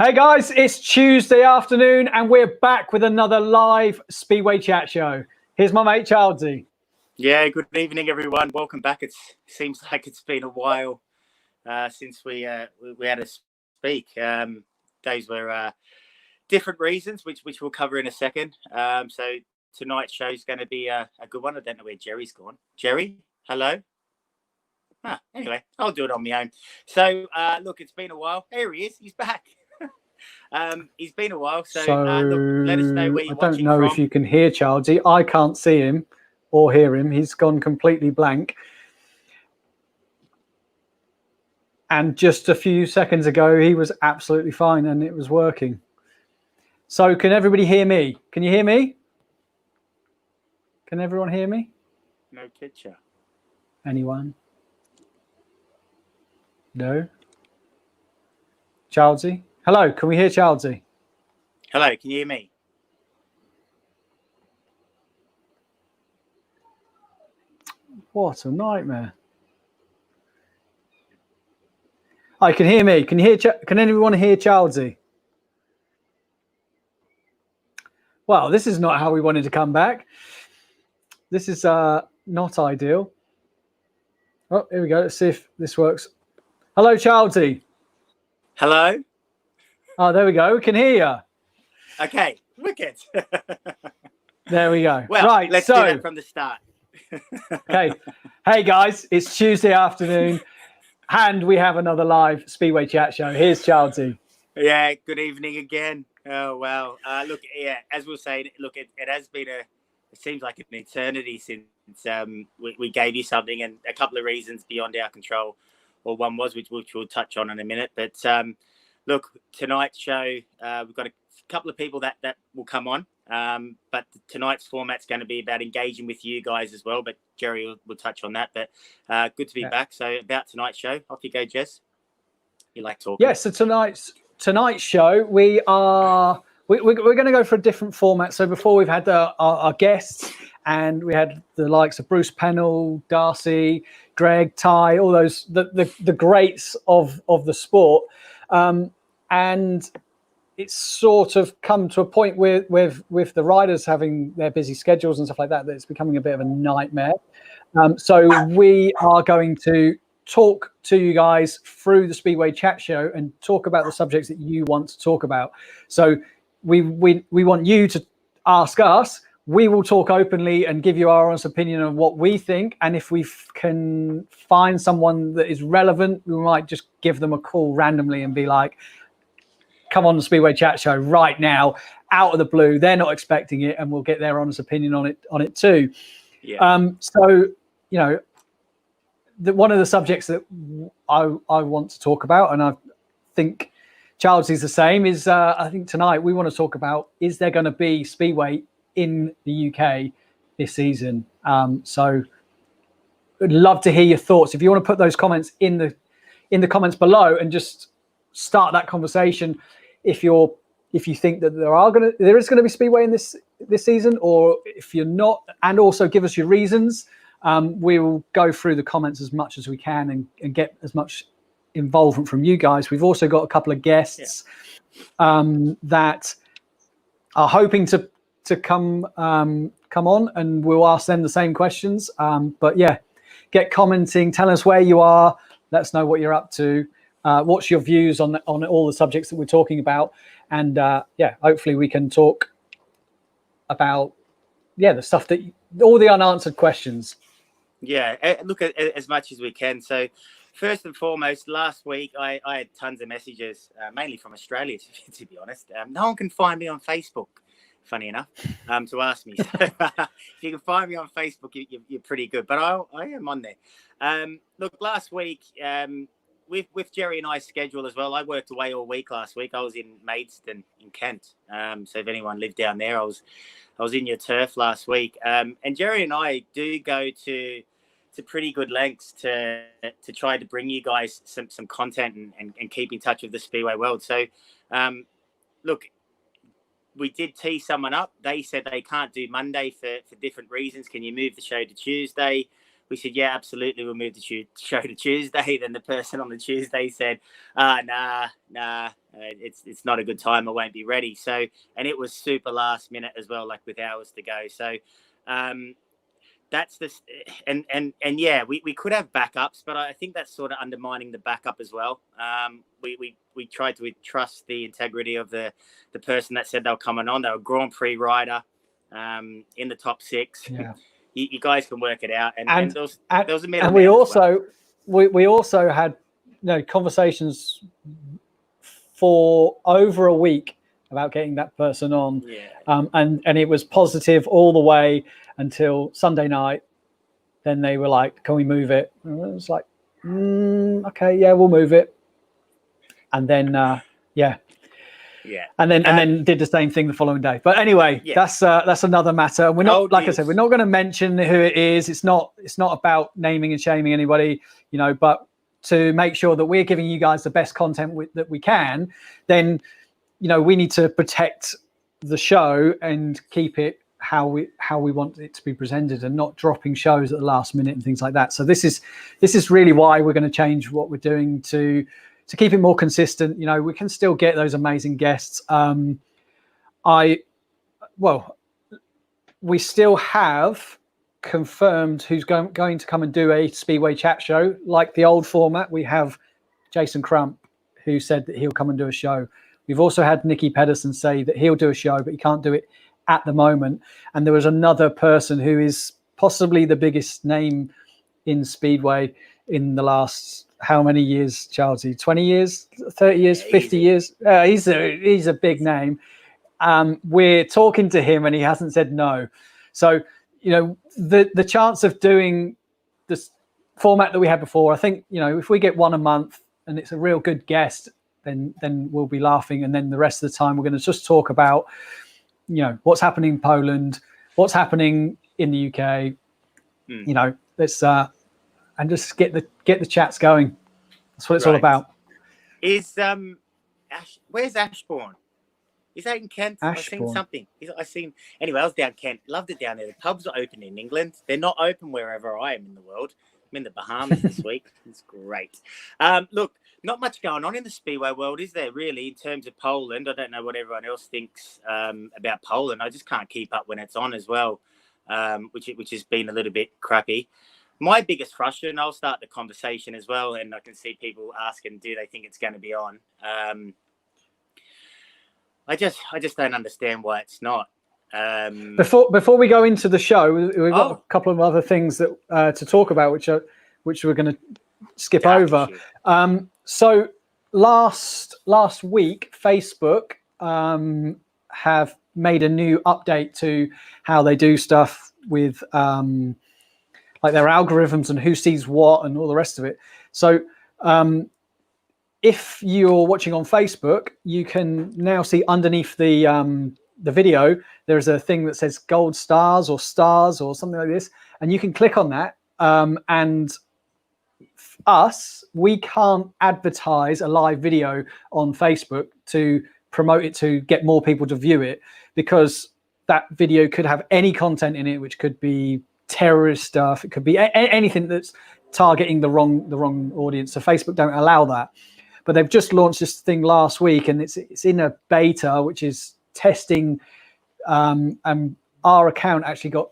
Hey guys, it's Tuesday afternoon and we're back with another live Speedway chat show. Here's my mate Childsy. Yeah, good evening everyone. Welcome back. It seems like it's been a while since we had to speak. Those were different reasons, which we'll cover in a second. So tonight's show is going to be a good one. I don't know where Jerry's gone. Jerry, hello. Anyway, I'll do it on my own. So look, it's been a while. Here he is. He's back. He's been a while, so look, let us know where you're watching from. I don't know if you can hear Childsy. I can't see him or hear him. He's gone completely blank. And just a few seconds ago, he was absolutely fine and it was working. So can everybody hear me? Can you hear me? Can everyone hear me? No picture. Anyone? No? Childsy? Hello, can we hear Childsy? Hello, can you hear me? What a nightmare. I can hear me. Can you hear? Can anyone hear Childsy? Well, this is not how we wanted to come back. This is not ideal. Oh, here we go. Let's see if this works. Hello, Childsy. Hello? Oh, there we go. We can hear you. Okay, wicked. There we go. Well, right, let's do that from the start. Okay. Hey, guys, it's Tuesday afternoon, and we have another live Speedway chat show. Here's Childsy. Yeah, good evening again. Oh, wow. Look, yeah, as we were saying, look, it has been it seems like an eternity since we gave you something, and a couple of reasons beyond our control, or one was, which we'll touch on in a minute. But look, tonight's show, we've got a couple of people that will come on. But tonight's format's going to be about engaging with you guys as well. But Jerry will touch on that. But good to be back. So about tonight's show, off you go, Jess. You like talking? Yes. So tonight's show, we're going to go for a different format. So before we've had our guests, and we had the likes of Bruce Pennell, Darcy, Greg, Ty, all those the greats of the sport. And it's sort of come to a point with the riders having their busy schedules and stuff like that, that it's becoming a bit of a nightmare. So we are going to talk to you guys through the Speedway chat show and talk about the subjects that you want to talk about. So we want you to ask us. We will talk openly and give you our honest opinion on what we think. And if we can find someone that is relevant, we might just give them a call randomly and be like, come on the Speedway chat show right now, out of the blue. They're not expecting it, and we'll get their honest opinion on it too. Yeah. So, you know, one of the subjects that I want to talk about, and I think Childsy's the same, is I think tonight we want to talk about, is there going to be Speedway in the UK this season? So I'd love to hear your thoughts. If you want to put those comments in the comments below and just start that conversation, if you think that there is going to be Speedway in this season, or if you're not, and also give us your reasons. We will go through the comments as much as we can and get as much involvement from you guys. We've also got a couple of guests that are hoping to come on, and we'll ask them the same questions. But yeah, get commenting, tell us where you are, let us know what you're up to, what's your views on all the subjects that we're talking about, and yeah, hopefully we can talk about the stuff that all the unanswered questions. Yeah, look at as much as we can. So first and foremost, last week I had tons of messages, mainly from Australia, to be honest. No one can find me on Facebook, funny enough, to ask me. So if you can find me on Facebook, you're pretty good. But I am on there. Look, last week, with Gerry and I's schedule as well, I worked away all week last week. I was in Maidstone in Kent. So if anyone lived down there, I was in your turf last week. And Gerry and I do go to pretty good lengths to try to bring you guys some content and keep in touch with the Speedway world. So, look, we did tee someone up. They said they can't do Monday for different reasons. Can you move the show to Tuesday? We said, yeah, absolutely, we'll move the show to Tuesday. Then the person on the Tuesday said, nah, it's not a good time. I won't be ready. So, and it was super last minute as well, like with hours to go. So, that's this, and yeah, we could have backups, but I think that's sort of undermining the backup as well. We tried to trust the integrity of the person that said they were coming on. They were a Grand Prix rider, in the top 6. Yeah. You guys can work it out, and there was a middle. And we also we also had conversations for over a week about getting that person on, and it was positive all the way until Sunday night. Then they were like, "Can we move it?" And it was like, "Okay, yeah, we'll move it." And then and then did the same thing the following day. But anyway, that's another matter. We're not, like I said, we're not going to mention who it is. It's not about naming and shaming anybody, but to make sure that we're giving you guys the best content that we can, then we need to protect the show and keep it how we want it to be presented, and not dropping shows at the last minute and things like that. So this is really why we're going to change what we're doing to keep it more consistent. We can still get those amazing guests. We still have confirmed who's going to come and do a Speedway chat show like the old format. We have Jason Crump, who said that he'll come and do a show. We've also had Nicky Pedersen say that he'll do a show, but he can't do it at the moment. And there was another person who is possibly the biggest name in Speedway in the last, how many years, Childsy? 20 years, 30 years, 50 years? He's a big name. We're talking to him and he hasn't said no. So, the chance of doing this format that we had before, I think, if we get one a month and it's a real good guest, then we'll be laughing. And then the rest of the time, we're going to just talk about, what's happening in Poland, what's happening in the UK, let's, and just get the chats going. That's what it's all about. Is where's Ashbourne? Is that in Kent? Ashbourne. I've seen something. Anyway, I was down Kent. Loved it down there. The pubs are open in England. They're not open wherever I am in the world. I'm in the Bahamas this week. It's great. Look, not much going on in the Speedway world, is there, really, in terms of Poland? I don't know what everyone else thinks about Poland. I just can't keep up when it's on as well, which has been a little bit crappy. My biggest frustration, and I'll start the conversation as well, and I can see people asking, do they think it's going to be on? I just don't understand why it's not. Before we go into the show, we've got a couple of other things that to talk about, which we're going to skip over. So last week, Facebook have made a new update to how they do stuff with like their algorithms and who sees what and all the rest of it. So if you're watching on Facebook, you can now see underneath the video, there's a thing that says gold stars or something like this, and you can click on that. And we can't advertise a live video on Facebook to promote it to get more people to view it, because that video could have any content in it, which could be terrorist stuff. It could be anything that's targeting the wrong audience. So Facebook don't allow that. But they've just launched this thing last week, and it's in a beta, which is testing. And our account actually got,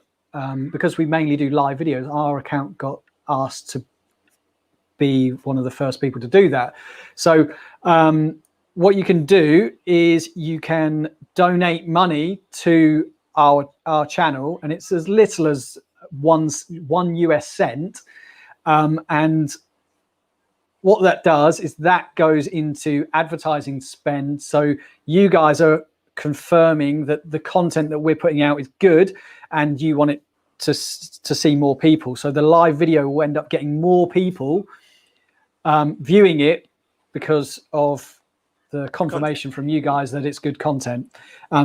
because we mainly do live videos, our account got asked to be one of the first people to do that. So what you can do is you can donate money to our channel, and it's as little as one US cent. And what that does is that goes into advertising spend. So you guys are confirming that the content that we're putting out is good, and you want it to see more people. So the live video will end up getting more people viewing it because of the confirmation from you guys that it's good content.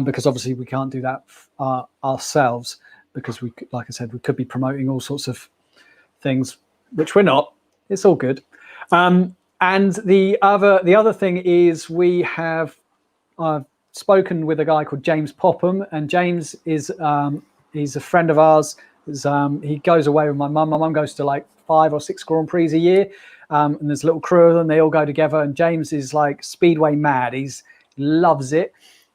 Because obviously we can't do that ourselves, because like I said, we could be promoting all sorts of things, which we're not. It's all good. And the other thing is I've spoken with a guy called James Popham, and James is he's a friend of ours. He goes away with my mum. My mum goes to like 5 or 6 Grand Prix a year, and there's a little crew of them. They all go together, and James is like Speedway mad. He loves it.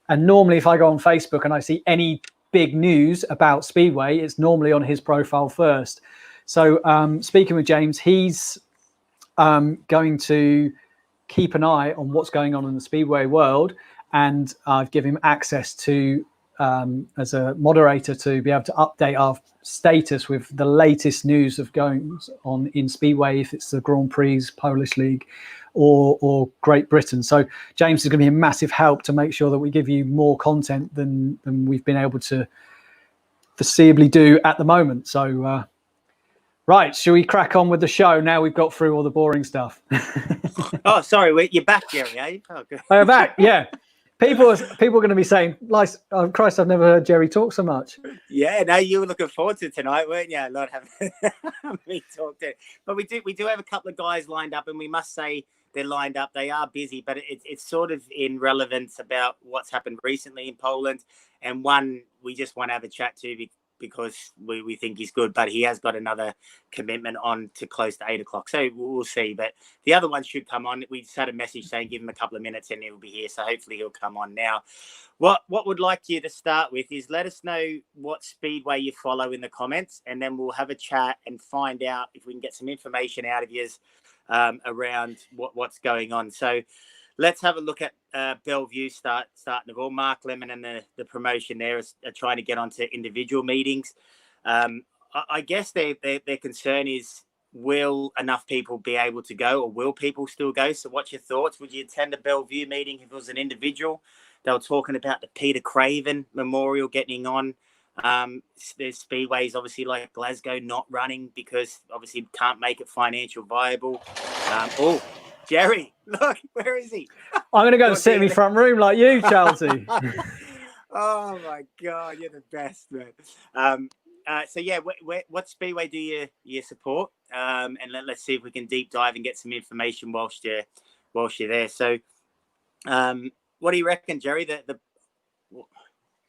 And normally, if I go on Facebook and I see any big news about Speedway, it's normally on his profile first. So speaking with James, he's going to keep an eye on what's going on in the Speedway world, and I've given him access to, as a moderator, to be able to update our status with the latest news of going on in Speedway, if it's the Grand Prix, Polish League, or Great Britain. So James is going to be a massive help to make sure that we give you more content than we've been able to foreseeably do at the moment. So right, shall we crack on with the show now we've got through all the boring stuff? Oh, sorry, you're back, Gerry, eh? Oh, good. I'm back, yeah. People are going to be saying, like, oh, Christ, I've never heard Gerry talk so much. Yeah, no, you were looking forward to tonight, weren't you? Not having me talk to. But we do have a couple of guys lined up, and we must say they're lined up. They are busy, but it's sort of in relevance about what's happened recently in Poland, and one we just want to have a chat to because we think he's good, but he has got another commitment on to close to 8 o'clock. So we'll see. But the other one should come on. We just had a message saying give him a couple of minutes and he'll be here. So hopefully he'll come on now. What would like you to start with is let us know what Speedway you follow in the comments, and then we'll have a chat and find out if we can get some information out of you around what's going on. So let's have a look at Bellevue starting of all. Mark Lemon and the promotion there are trying to get onto individual meetings. I guess their concern is, will enough people be able to go, or will people still go? So what's your thoughts? Would you attend a Bellevue meeting if it was an individual? They were talking about the Peter Craven Memorial getting on. There's speedways, obviously, like Glasgow not running because obviously can't make it financial viable. Gerry, look, where is he? I'm going to go and sit in my front room like you, Chelsy. Oh, my God, you're the best, man. So, yeah, what Speedway do you support? And let's see if we can deep dive and get some information whilst you're there. So, what do you reckon, Gerry?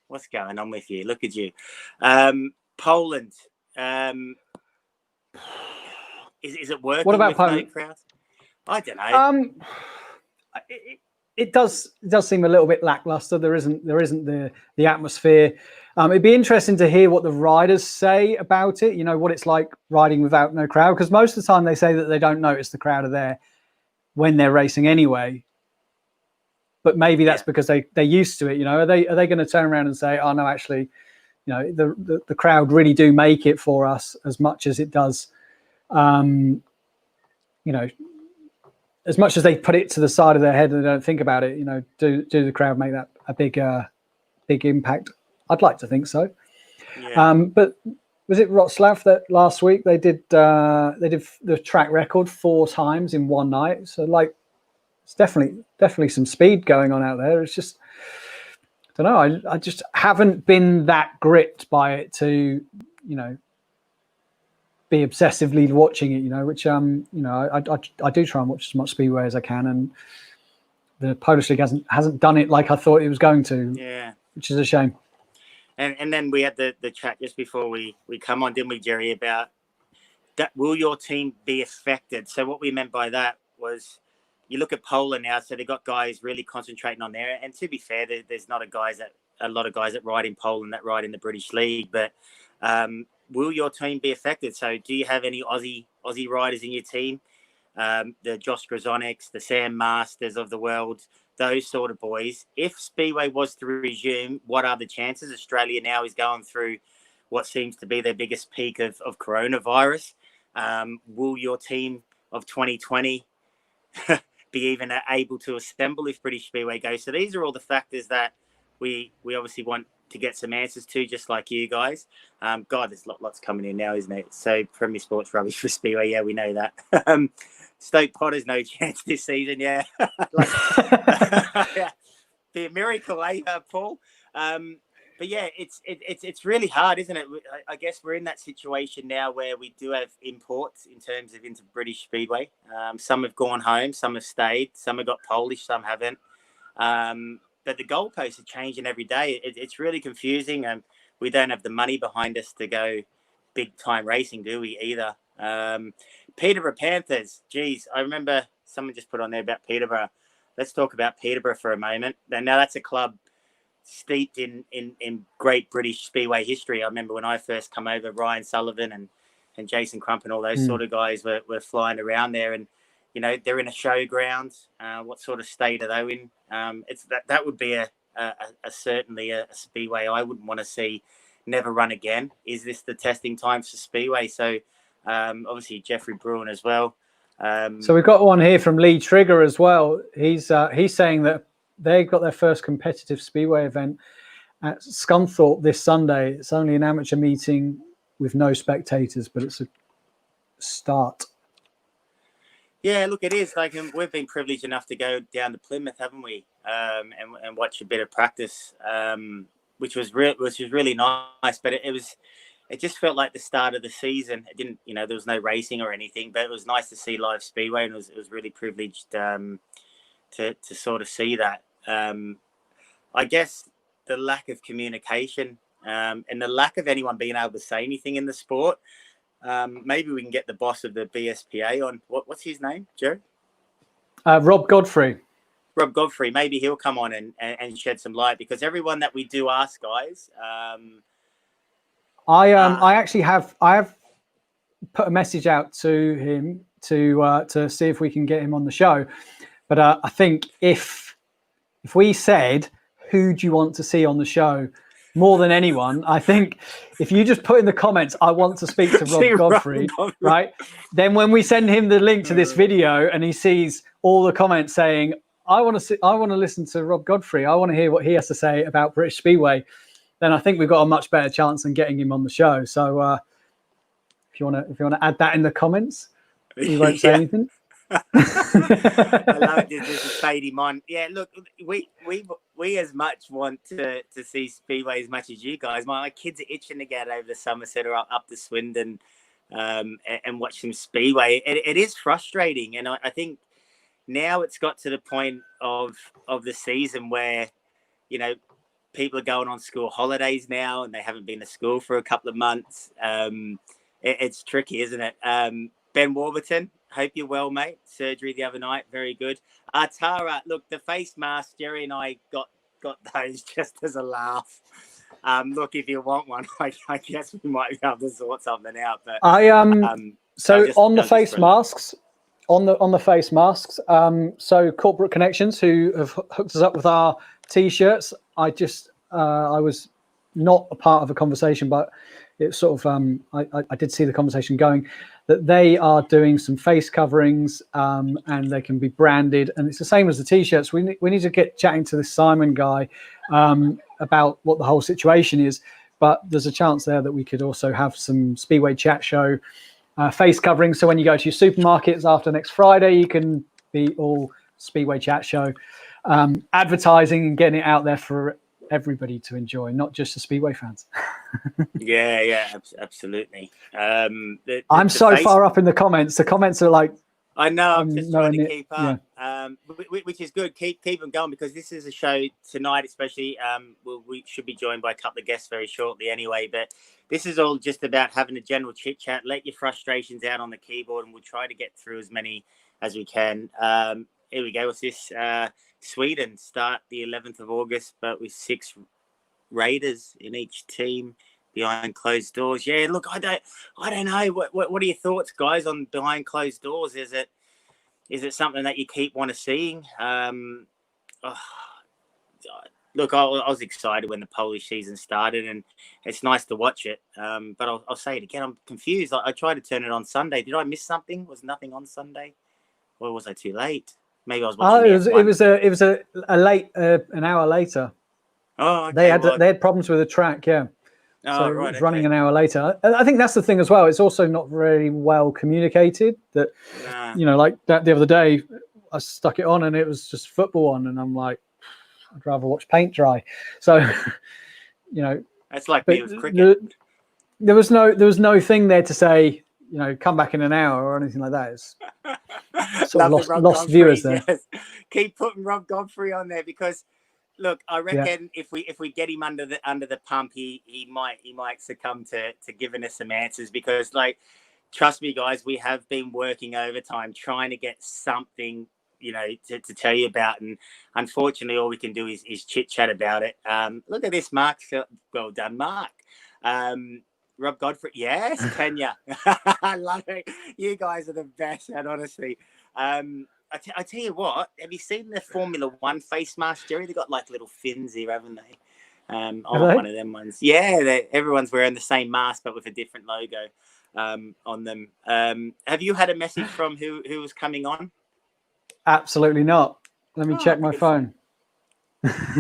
What's going on with you? Look at you. Poland. Is it working? What about with Poland? No crowds? I don't know. It does seem a little bit lackluster. There isn't the atmosphere. It'd be interesting to hear what the riders say about it. You know, what it's like riding without no crowd, because most of the time they say that they don't notice the crowd are there when they're racing anyway. But maybe that's because they're used to it. You know, are they going to turn around and say, oh no, actually, you know, the crowd really do make it for us as much as it does. You know, as much as they put it to the side of their head and they don't think about it, you know, do the crowd make that a big impact? I'd like to think so. Yeah. But was it Wrocław that last week they did the track record 4 times in one night? So like, it's definitely some speed going on out there. It's just, I don't know. I just haven't been that gripped by it to, you know, be obsessively watching it, you know, which you know, I do try and watch as much Speedway as I can, and the Polish League hasn't done it like I thought it was going to. Yeah, which is a shame. And then we had the chat just before we come on, didn't we, Gerry, about that, will your team be affected? So what we meant by that was, you look at Poland now, so they've got guys really concentrating on there. And to be fair, there's not a lot of guys that ride in Poland that ride in the British League, but will your team be affected? So do you have any Aussie riders in your team? The Josh Grozonics, the Sam Masters of the world, those sort of boys. If Speedway was to resume, what are the chances? Australia now is going through what seems to be their biggest peak of coronavirus. Will your team of 2020 be even able to assemble if British Speedway goes? So these are all the factors that we obviously want to get some answers to, just like you guys. God, there's lots coming in now, isn't it? So Premier Sports rubbish for Speedway, yeah, we know that. Stoke Potter's no chance this season, yeah. Yeah. Be a miracle, eh, Paul? But yeah, it's really hard, isn't it? I guess we're in that situation now where we do have imports in terms of into British Speedway. Some have gone home, some have stayed, some have got Polish, some haven't. But the goalposts are changing every day. It's really confusing, and we don't have the money behind us to go big time racing, do we either? Peterborough Panthers. Geez, I remember someone just put on there about Peterborough. Let's talk about Peterborough for a moment. Now that's a club steeped in great British Speedway history. I remember when I first come over, Ryan Sullivan and Jason Crump and all those sort of guys were flying around there, and you know they're in a showground. What sort of state are they in? It's that would be a certainly a Speedway I wouldn't want to see never run again. Is this the testing times for Speedway? So obviously Jeffrey Bruin as well. So we've got one here from Lee Trigger as well. He's saying that they got their first competitive Speedway event at Scunthorpe this Sunday. It's only an amateur meeting with no spectators, but it's a start. Yeah, look, it is. Like, we've been privileged enough to go down to Plymouth, haven't we? And watch a bit of practice, which was really nice. But it just felt like the start of the season. It didn't, you know, there was no racing or anything, but it was nice to see live Speedway, and it was really privileged to sort of see that. I guess the lack of communication and the lack of anyone being able to say anything in the sport. Maybe we can get the boss of the BSPA on. What's his name, Joe? Rob Godfrey. Rob Godfrey. Maybe he'll come on and shed some light, because everyone that we do ask, guys. I actually have put a message out to him to see if we can get him on the show. But I think if we said, who do you want to see on the show more than anyone, I think if you just put in the comments, I want to speak to Rob Godfrey, right? Then when we send him the link to this video and he sees all the comments saying, I want to listen to Rob Godfrey, I want to hear what he has to say about British Speedway, then I think we've got a much better chance than getting him on the show. So if you want to add that in the comments, we won't say anything. I love it. Just to fade him on. Yeah, look, we as much want to see Speedway as much as you guys. My kids are itching to get over to Somerset or up to Swindon and watch some Speedway. It is frustrating, and I think now it's got to the point of the season where, you know, people are going on school holidays now and they haven't been to school for a couple of months. It's tricky, isn't it? Ben Warburton, hope you're well, mate. Surgery the other night, very good. Tara, look, the face mask, Gerry and I got those just as a laugh. Look, if you want one, I guess we might be able to sort something out. But on the face masks, so Corporate Connections, who have hooked us up with our T-shirts, I was not a part of a conversation, but it's sort of I did see the conversation going, that they are doing some face coverings and they can be branded, and it's the same as the T-shirts. We need to get chatting to this Simon guy about what the whole situation is, but there's a chance there that we could also have some Speedway Chat Show face covering. So when you go to your supermarkets after next Friday, you can be all Speedway Chat Show advertising and getting it out there for everybody to enjoy, not just the Speedway fans. yeah, absolutely. I'm so far up in the comments. The comments are like, I know, I'm just trying to keep up, which is good. Keep them going, because this is a show tonight, especially. We should be joined by a couple of guests very shortly anyway, but this is all just about having a general chit chat. Let your frustrations out on the keyboard, and we'll try to get through as many as we can. Here we go. What's this? Sweden start the 11th of August, but with 6 raiders in each team behind closed doors. Yeah, look, I don't know. What are your thoughts, guys, on behind closed doors? Is it something that you keep seeing? Look, I was excited when the Polish season started, and it's nice to watch it. But I'll say it again. I'm confused. I tried to turn it on Sunday. Did I miss something? Was nothing on Sunday, or was I too late? Maybe I was watching. It was a late an hour later. Oh, okay. They had problems with the track. Yeah. Oh, so right, it was running an hour later. I think that's the thing as well. It's also not very well communicated. That you know, like that the other day, I stuck it on and it was just football on, and I'm like, I'd rather watch paint dry. So, you know, that's like me with cricket. There was no thing there to say, you know, come back in an hour or anything like that. It's sort of lost viewers there. Yes. Keep putting Rob Godfrey on there, because Look, I reckon if we get him under the pump, he might succumb to giving us some answers, because, like, trust me, guys, we have been working overtime trying to get something, to tell you about, and unfortunately, all we can do is chit chat about it. Look at this, Mark. Well done, Mark. Rob Godfrey, yes, Kenya. I love it. You guys are the best, and honestly, I tell you what, have you seen the Formula One face mask, Jerry? They got like little fins here, haven't they? I want one of them ones. Yeah, everyone's wearing the same mask but with a different logo on them. Have you had a message from who was coming on? Absolutely not. Let me check my phone.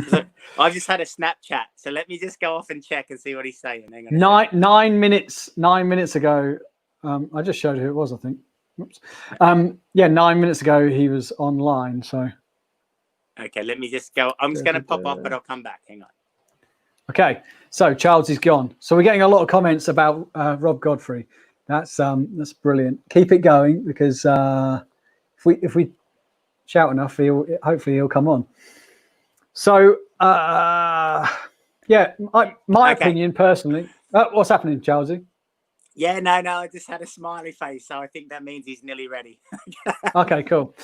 So, I've just had a Snapchat, so let me just go off and check and see what he's saying. Hang on. 9 minutes ago. I just showed who it was, I think. Oops. 9 minutes ago he was online. So okay, let me just go. I'm just going to pop off, but I'll come back. Hang on. Okay, so Childsy's gone. So we're getting a lot of comments about Rob Godfrey. That's brilliant. Keep it going, because if we shout enough, hopefully he'll come on. So my opinion personally. What's happening, Childsy? Yeah, no, I just had a smiley face, so I think that means he's nearly ready. Okay, cool.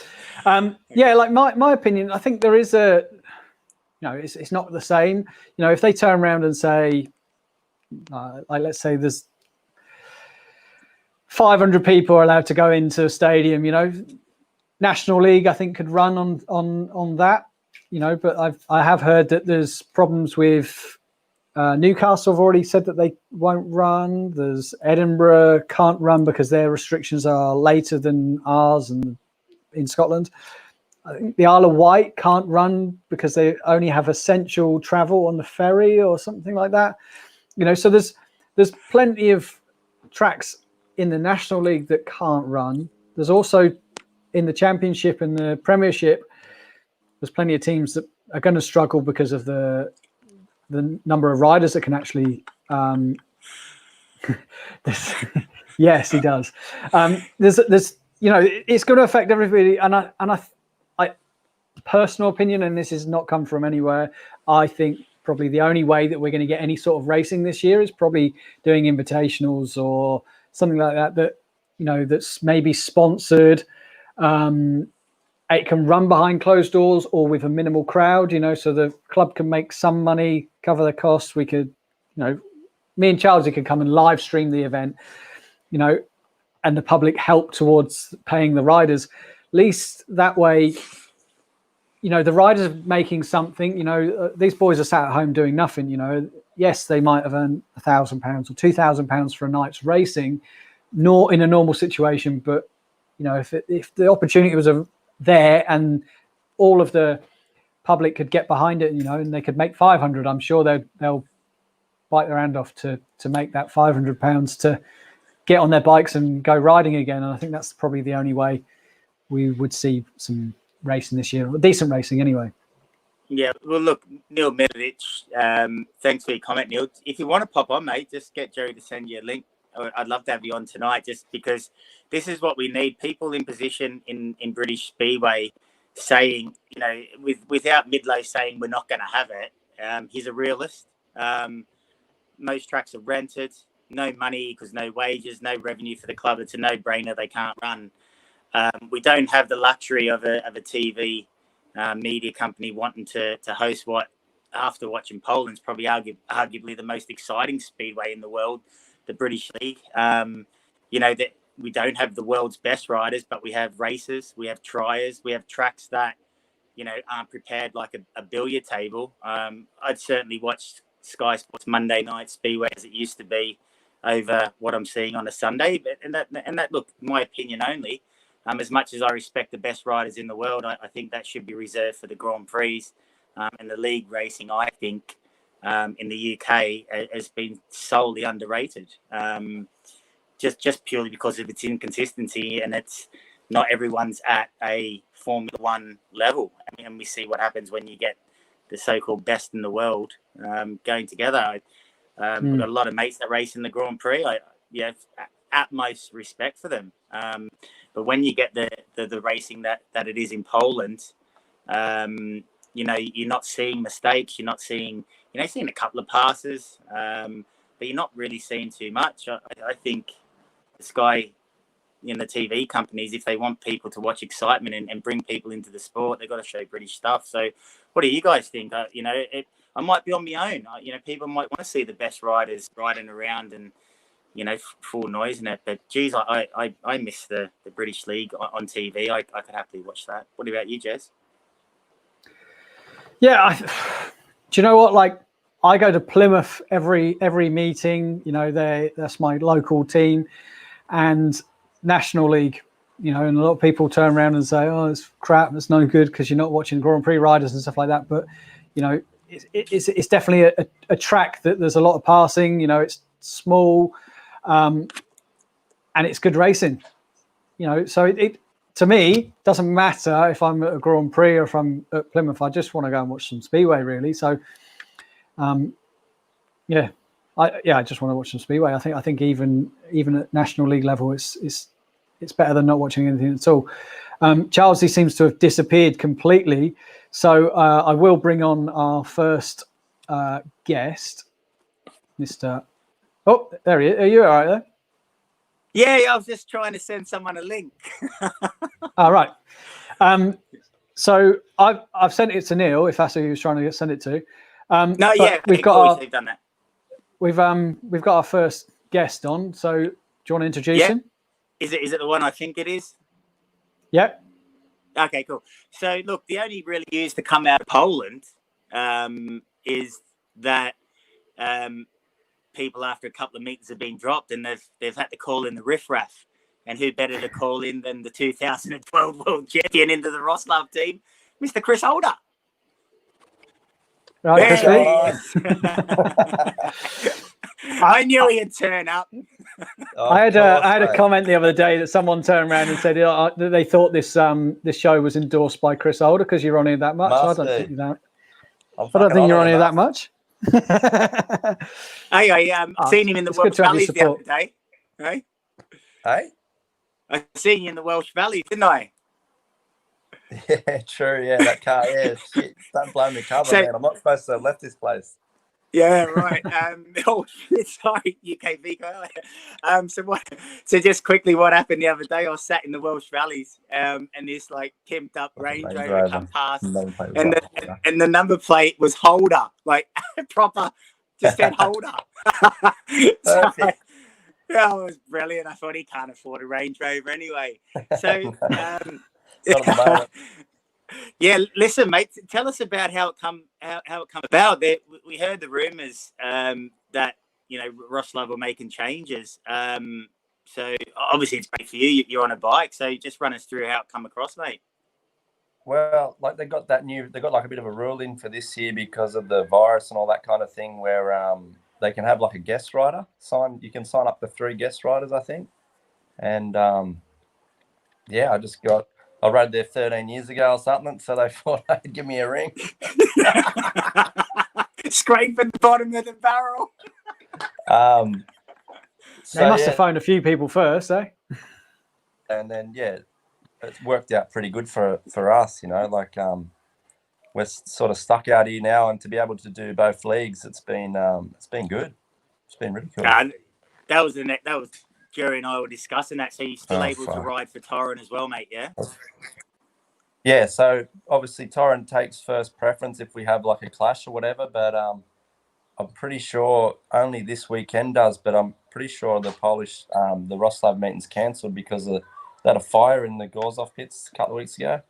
Like my opinion, I think there is it's not the same. If they turn around and say, like, let's say there's 500 people are allowed to go into a stadium, National League, I think, could run on that, but I have heard that there's problems with Newcastle have already said that they won't run. There's Edinburgh can't run because their restrictions are later than ours, and in Scotland. I think the Isle of Wight can't run because they only have essential travel on the ferry or something like that. So there's plenty of tracks in the National League that can't run. There's also in the Championship and the Premiership, there's plenty of teams that are going to struggle because of the number of riders that can actually yes, he does. There's it's going to affect everybody, and I personal opinion, and this has not come from anywhere, I think probably the only way that we're going to get any sort of racing this year is probably doing invitationals or something like that that's maybe sponsored. It can run behind closed doors or with a minimal crowd, so the club can make some money, cover the costs. We could, me and Childsy could come and live stream the event, and the public help towards paying the riders. At least that way, the riders are making something. These boys are sat at home doing nothing. Yes, they might have earned £1,000 or £2,000 for a night's racing, nor in a normal situation. But if the opportunity was there and all of the public could get behind it, and they could make 500, I'm sure they'll bite their hand off to make that £500 to get on their bikes and go riding again. And I think that's probably the only way we would see some racing this year, or decent racing anyway. Yeah, well, look, Neil Medovich, thanks for your comment, Neil. If you want to pop on, mate, just get Jerry to send you a link. I'd love to have you on tonight, just because this is what we need. People in position in British Speedway saying, without Midlow saying we're not going to have it. He's a realist. Most tracks are rented, no money because no wages, no revenue for the club. It's a no-brainer. They can't run. We don't have the luxury of a TV media company wanting to host what, after watching Poland's probably arguably the most exciting speedway in the world, the British League. That we don't have the world's best riders, but we have racers, we have triers, we have tracks that aren't prepared like a billiard table. I'd certainly watch Sky Sports Monday Night Speedway as it used to be over what I'm seeing on a Sunday. And that look, my opinion only. As much as I respect the best riders in the world, I think that should be reserved for the Grand Prix and the league racing. I think in the UK has been solely underrated, just purely because of its inconsistency, and it's not everyone's at a Formula One level. And we see what happens when you get the so-called best in the world going together. We've got a lot of mates that race in the Grand Prix. I have utmost respect for them. But when you get the racing that it is in Poland, you're not seeing mistakes. You're not seeing, seeing a couple of passes, but you're not really seeing too much. I think the Sky, the TV companies, if they want people to watch excitement and bring people into the sport, they've got to show British stuff. So what do you guys think? I might be on my own. People might want to see the best riders riding around and, full noise in it. But geez, I miss the British League on TV. I could happily watch that. What about you, Jez? Yeah, do you know what? Like, I go to Plymouth every meeting. That's my local team, and National League. And a lot of people turn around and say, "Oh, it's crap. It's no good because you're not watching Grand Prix riders and stuff like that." But it's definitely a track that there's a lot of passing. It's small, and it's good racing. So it to me doesn't matter if I'm at a Grand Prix or if I'm at Plymouth. I just want to go and watch some Speedway, really. So, I just want to watch some Speedway. I think even at National League level, it's better than not watching anything at all. Childsy seems to have disappeared completely. So I will bring on our first guest, Mr. Oh, there he is. Are you all right there? Yeah, I was just trying to send someone a link. All right. So I've sent it to Neil, if that's who he was trying to send it to. We've done that. We've got our first guest on. So do you want to introduce him? Is it the one I think it is? Yeah. Okay, cool. So look, the only really news to come out of Poland is that people after a couple of meters have been dropped and they've had to call in the riffraff. And who better to call in than the 2012 world champion into the Roslav team, Mr. Chris Holder. Right, I knew he'd turn up. I had a comment the other day that someone turned around and said that they thought this show was endorsed by Chris Holder because you're on here that much. I don't think you're on here that much. I've seen him in the Welsh Valleys the other day. Right? Hey? I seen you in the Welsh Valleys, didn't I? Yeah, true. Yeah, that car. Yeah, shit. Don't blame the cover, man. I'm not supposed to have left this place. Yeah, right. Sorry, UK Vico. So just quickly, what happened the other day? I was sat in the Welsh Valleys, and this pimped up Range Rover come past, and the number plate was Holder, proper, just said Holder. Perfect. Yeah, it was brilliant. I thought he can't afford a Range Rover anyway. So, yeah, listen, mate. Tell us about how it come about. We heard the rumours that Roslav were making changes. So obviously it's great for you. You're on a bike, so just run us through how it come across, mate. Well, they got a bit of a rule in for this year because of the virus and all that kind of thing, where they can have a guest rider you can sign up to 3 guest riders, I think. And I rode there 13 years ago or something, so they thought they'd give me a ring. Scraping the bottom of the barrel. They must have phoned a few people first, eh? And then it's worked out pretty good for us, we're sort of stuck out here now, and to be able to do both leagues, it's been good. It's been really cool. That was Gerry and I were discussing that. So you're still able to ride for Torrent as well, mate? Yeah. Yeah. So obviously Torrent takes first preference if we have a clash or whatever, but I'm pretty sure only this weekend does. But I'm pretty sure the Polish the Roslav meeting's cancelled because of that fire in the Gorzov pits a couple of weeks ago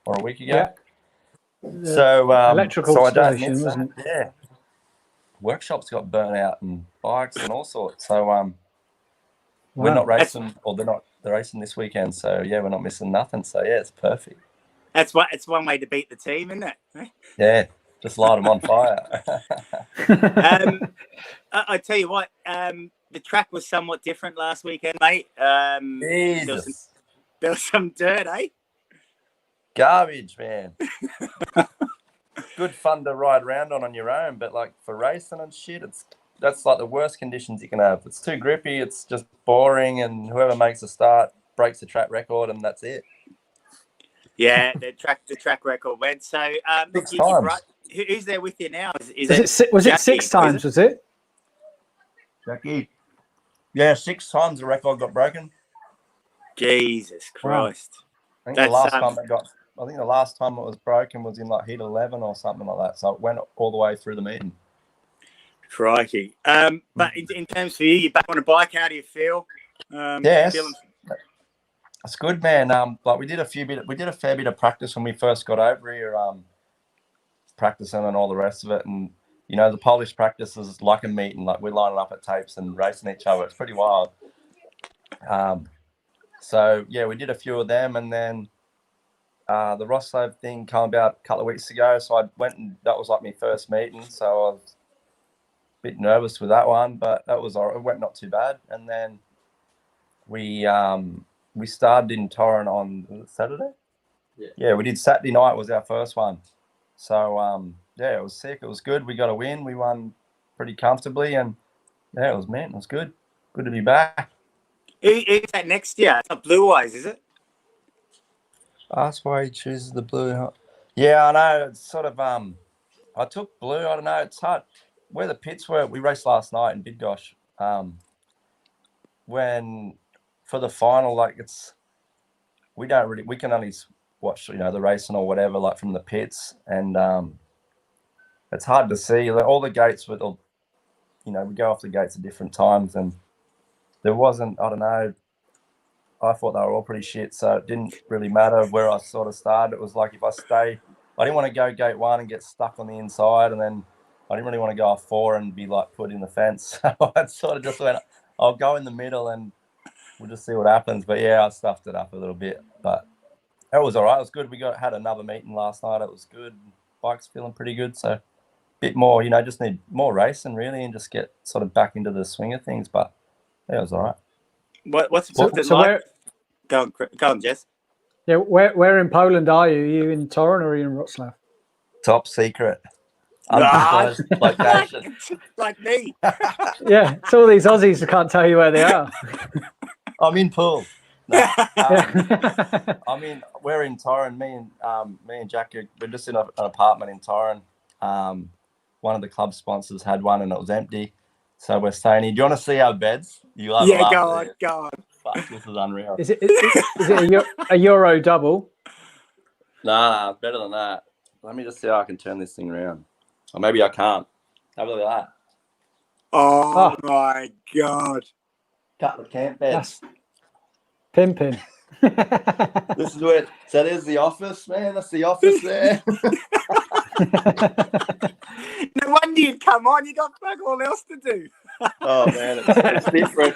or a week ago. Yeah. So electrical I don't station, wasn't it? Yeah. Workshops got burnt out and bikes and all sorts. So we're not racing, or they're racing this weekend. So yeah, we're not missing nothing. So yeah, it's perfect. It's one way to beat the team, isn't it? Yeah, just light them on fire. I tell you what, the track was somewhat different last weekend, mate. Jesus. There was some dirt, eh? Garbage, man. Good fun to ride around on your own, but for racing and shit, that's the worst conditions you can have. It's too grippy, it's just boring, and whoever makes a start breaks the track record, and that's it. Yeah, the track record went. So look, 6 you brought, times. who's there with you now? Was it Jackie? 6 times? Was it? Jackie. Yeah, 6 times the record got broken. Jesus Christ! I think the last time it was broken was in like heat 11 or something like that. So it went all the way through the meeting. Crikey. But in terms of you're back on a bike. How do you feel? Yes, feeling... it's good, man. Like we did a fair bit of practice when we first got over here, practicing and all the rest of it. And you know, the Polish practice is like a meeting. Like we're lining up at tapes and racing each other. It's pretty wild. So yeah, we did a few of them, and then the Rosslove thing came about a couple of weeks ago. So I went, and that was like my first meeting. So I was a bit nervous with that one, but that was all right. It went not too bad. And then we started in Torrent on Saturday. Yeah, we did Saturday night was our first one. So yeah, it was sick. It was good. We got a win. We won pretty comfortably, and yeah, it was good. Good to be back. Who's that next year? It's not Blue Eyes, is it? That's why he chooses the blue. Yeah, I know. It's sort of I took blue. I don't know. It's hard. Where the pits were, we raced last night in Bidgosh. When for the final, like we can only watch, you know, the racing or whatever, like from the pits, and it's hard to see. Like, all the gates were, you know, we go off the gates at different times, and there wasn't. I don't know. I thought they were all pretty shit, so it didn't really matter where I sort of started. It was like if I didn't want to go gate 1 and get stuck on the inside, and then I didn't really want to go off 4 and be like put in the fence. So I sort of just went, I'll go in the middle and we'll just see what happens. But yeah, I stuffed it up a little bit, but it was all right. It was good. We had another meeting last night. It was good. Bike's feeling pretty good. So a bit more, you know, just need more racing really, and just get sort of back into the swing of things. But yeah, it was all right. What's it like? Go on, Jess. Yeah, where in Poland are you? Are you in Torrent or are you in Wrocław? Top secret. Undisclosed location. Like me. Yeah, it's all these Aussies who can't tell you where they are. I'm in Poole. No, Yeah. I mean, we're in Torrent. Me and Jack, we're just in an apartment in Torrent. One of the club sponsors had one and it was empty. So we're staying here. Do you want to see our beds? You love Yeah, go on. Fuck, this is unreal. Is it a Euro double? Nah, better than that. Let me just see how I can turn this thing around. Or maybe I can't. Have a look at that. Oh my God. Couple of camp beds. Pimping. This is where, so there's the office, man. That's the office there. No wonder you'd come on. You got fuck all else to do. Oh man, it's different.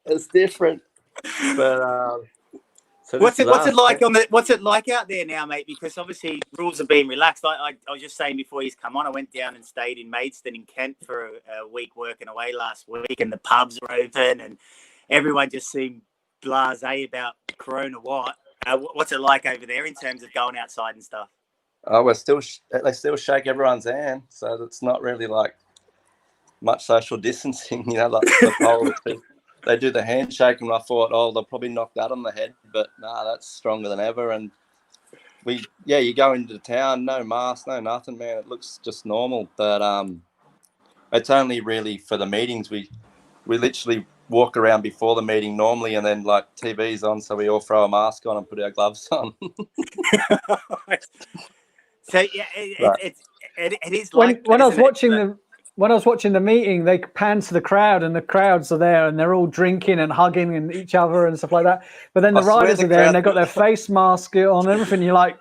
It's different. But so what's it like what's it like out there now, mate? Because obviously rules are being relaxed. I was just saying before he's come on, I went down and stayed in Maidstone in Kent for a week working away last week, and the pubs were open, and everyone just seemed blasé about Corona. What's it like over there in terms of going outside and stuff? Oh, they still shake everyone's hand, so it's not really like much social distancing, you know, like the Polish people. They do the handshake, and I thought, they'll probably knock that on the head, but nah, that's stronger than ever. And you go into town, no mask, no nothing, man. It looks just normal, but it's only really for the meetings. We literally walk around before the meeting normally, and then like TV's on, so we all throw a mask on and put our gloves on. So yeah, it is like when I was watching the meeting, they pan to the crowd, and the crowds are there, and they're all drinking and hugging and each other and stuff like that. But then the riders are there, and they've got their face mask on and everything. You're like,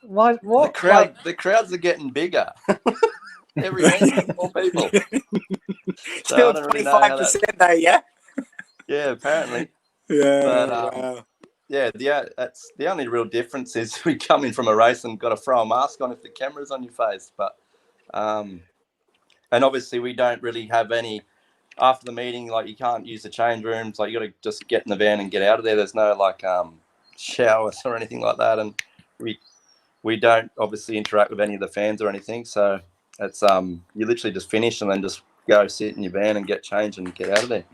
what? The crowds are getting bigger. Every week, more people. Still 25% though, yeah. Yeah, apparently. Yeah. But, wow. Yeah, that's the only real difference is we come in from a race and got to throw a mask on if the camera's on your face. But and obviously we don't really have any after the meeting. Like you can't use the change rooms. Like you got to just get in the van and get out of there. There's no like showers or anything like that, and we don't obviously interact with any of the fans or anything. So it's you literally just finish and then just go sit in your van and get changed and get out of there.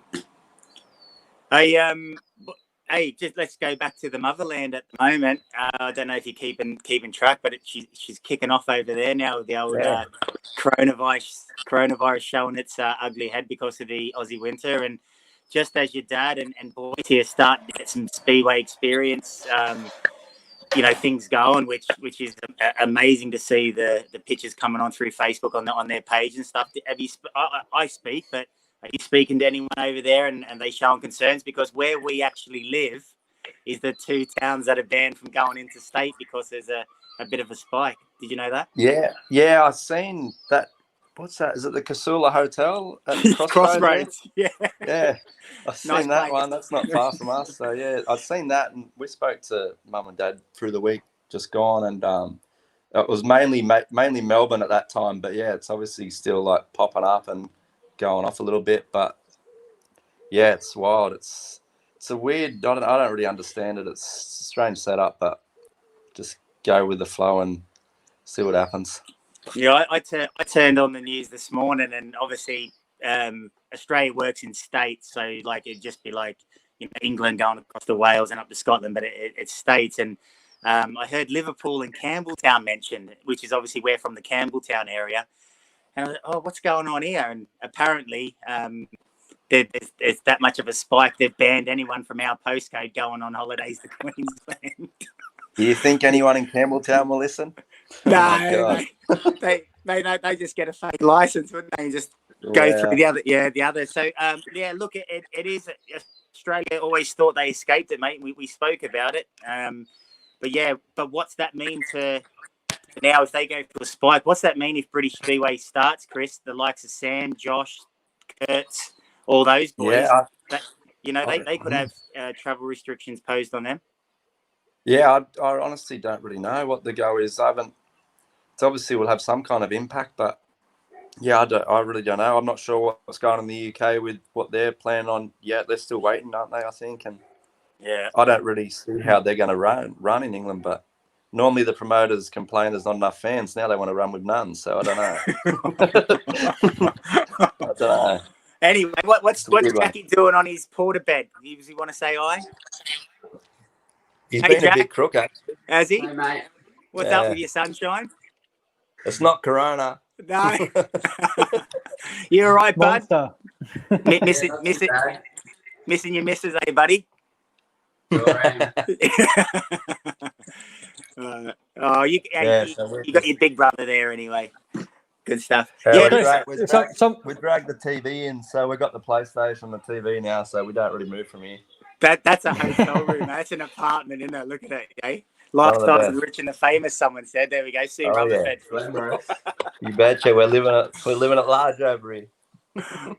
hey, just let's go back to the motherland at the moment. I don't know if you're keeping track, but she's kicking off over there now with the old coronavirus showing its ugly head because of the Aussie winter. And just as your dad and boys here start to get some Speedway experience, things going, which is amazing to see the pictures coming on through Facebook on their page and stuff. Have you? I speak, but are you speaking to anyone over there and they showing concerns? Because where we actually live is the 2 towns that are banned from going interstate because there's a bit of a spike. Did you know that? Yeah, I've seen that. What's that? Is it the Casula Hotel at Crossroads? Yeah. I've seen that one. That's not far from us. So yeah, I've seen that, and we spoke to Mum and Dad through the week just gone, and it was mainly Melbourne at that time. But yeah, it's obviously still like popping up and going off a little bit. But yeah, it's wild. It's a weird. I don't really understand it. It's a strange setup, but just go with the flow and see what happens. Yeah, I turned on the news this morning, and obviously Australia works in states, so like it'd just be like England going across to Wales and up to Scotland, but it's states. And I heard Liverpool and Campbelltown mentioned, which is obviously we're from the Campbelltown area. And I was like, oh, what's going on here? And apparently there's that much of a spike. They've banned anyone from our postcode going on holidays to Queensland. Do you think anyone in Campbelltown will listen? No, they just get a fake license, wouldn't they? And just go through the other. So look, it is. Australia always thought they escaped it, mate. We spoke about it. But what's that mean to now if they go for a spike? What's that mean if British Speedway starts, Chris? The likes of Sam, Josh, Kurtz, all those boys. Yeah, they could have travel restrictions posed on them. Yeah, I honestly don't really know what the go is. It's obviously will have some kind of impact, but yeah, I really don't know. I'm not sure what's going on in the UK with what they're planning on yet. They're still waiting, aren't they? I think, and yeah, I don't really see how they're going to run in England. But normally the promoters complain there's not enough fans. Now they want to run with none. So I don't know. I don't know. Anyway, what's Jackie doing on his porter bed? Does he want to say hi? He's been Jack. A bit crook, actually. Has he? Hey, mate. What's up with your sunshine? It's not Corona. No. You all right, bud? Missing your missus, eh, buddy? Sure am. You got your big brother there anyway. Good stuff. We dragged the TV in, so we got the PlayStation and the TV now, so we don't really move from here. That's a hotel room. That's an apartment, isn't it? Look at it, eh? Lifestyles of the rich and the famous. Someone said. There we go. See Rutherford. You betcha. We're living at large over here.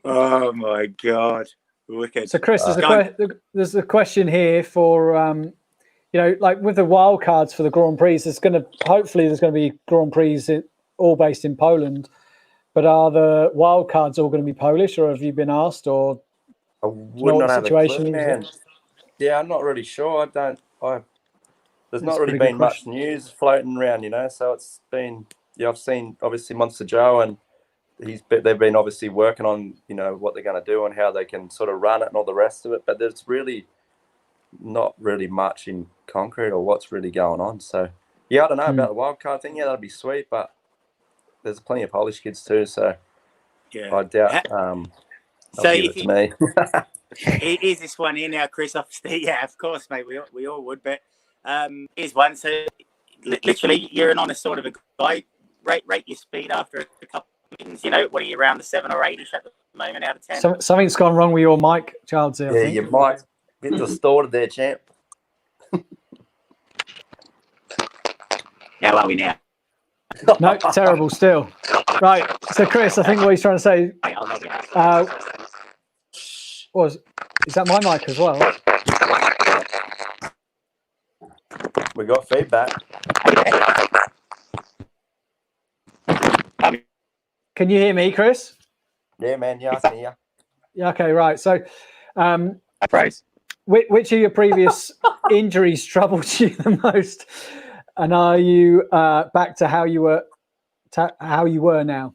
Oh my God, wicked. So Chris, there's a question here for like with the wild cards for the Grand Prix. Hopefully there's going to be Grand Prix all based in Poland, but are the wild cards all going to be Polish, or have you been asked, or I would not have a clue, man. Yeah, I'm not really sure. There's not really been much news floating around, so it's been, I've seen obviously Monster Joe, and they've been obviously working on, what they're going to do and how they can sort of run it and all the rest of it, but there's really not really much in concrete or what's really going on. So yeah, I don't know about the wild card thing. Yeah, that'd be sweet, but there's plenty of Polish kids too, so yeah, I doubt so give it to me. Here's this one here now, Chris. Yeah, of course, mate. We all would, but here's one. So literally, you're an honest sort of a guy. Rate your speed after a couple of wins. What are you, around the 7 or 8ish at the moment out of 10? Something's gone wrong with your mic, Childsy. Yeah, your mic bit distorted there, champ. How are we now? No, terrible still. Right. So Chris, I think what he's trying to say is that my mic as well? We got feedback. Can you hear me, Chris? Yeah, man. Yeah, I can hear. Yeah. Okay. Right. So, praise. Which of your previous injuries troubled you the most, and are you back to how you were now?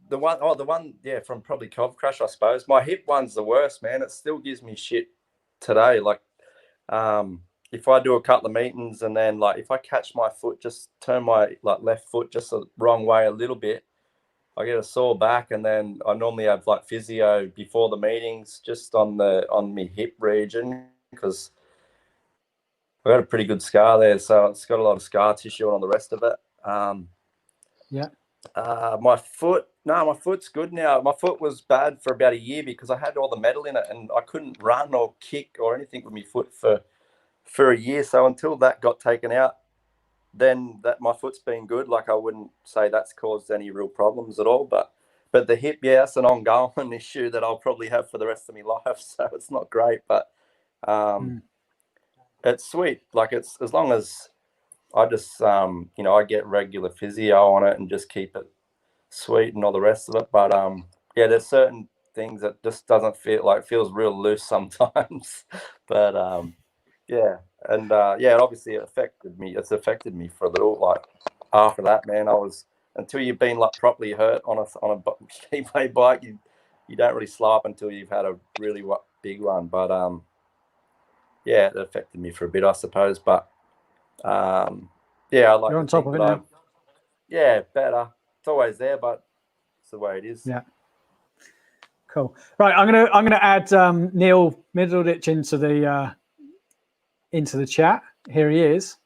the one, yeah, from probably Cov Crush, I suppose. My hip one's the worst, man. It still gives me shit today. Like, if I do a couple of meetings and then like if I catch my foot, just turn my like left foot just the wrong way a little bit, I get a sore back, and then I normally have like physio before the meetings just on my hip region because I got a pretty good scar there, so it's got a lot of scar tissue on the rest of it. My foot's good now. My foot was bad for about a year because I had all the metal in it and I couldn't run or kick or anything with my foot for a year. So until that got taken out, then that my foot's been good. Like I wouldn't say that's caused any real problems at all. But the hip, yeah, that's an ongoing issue that I'll probably have for the rest of my life. So it's not great, but it's sweet. Like it's as long as I just I get regular physio on it and just keep it sweet and all the rest of it. But yeah, there's certain things that just doesn't feels real loose sometimes. But yeah, and yeah, obviously it affected me. It's affected me for a little. Like after that, man, until you've been like properly hurt on a Speedway bike, you don't really slow up until you've had a really big one. But yeah, it affected me for a bit, I suppose. But yeah, I like you're on top of it now. Yeah, better. It's always there, but it's the way it is. Yeah. Cool. Right, I'm gonna add Neil Middleditch into the chat. Here he is.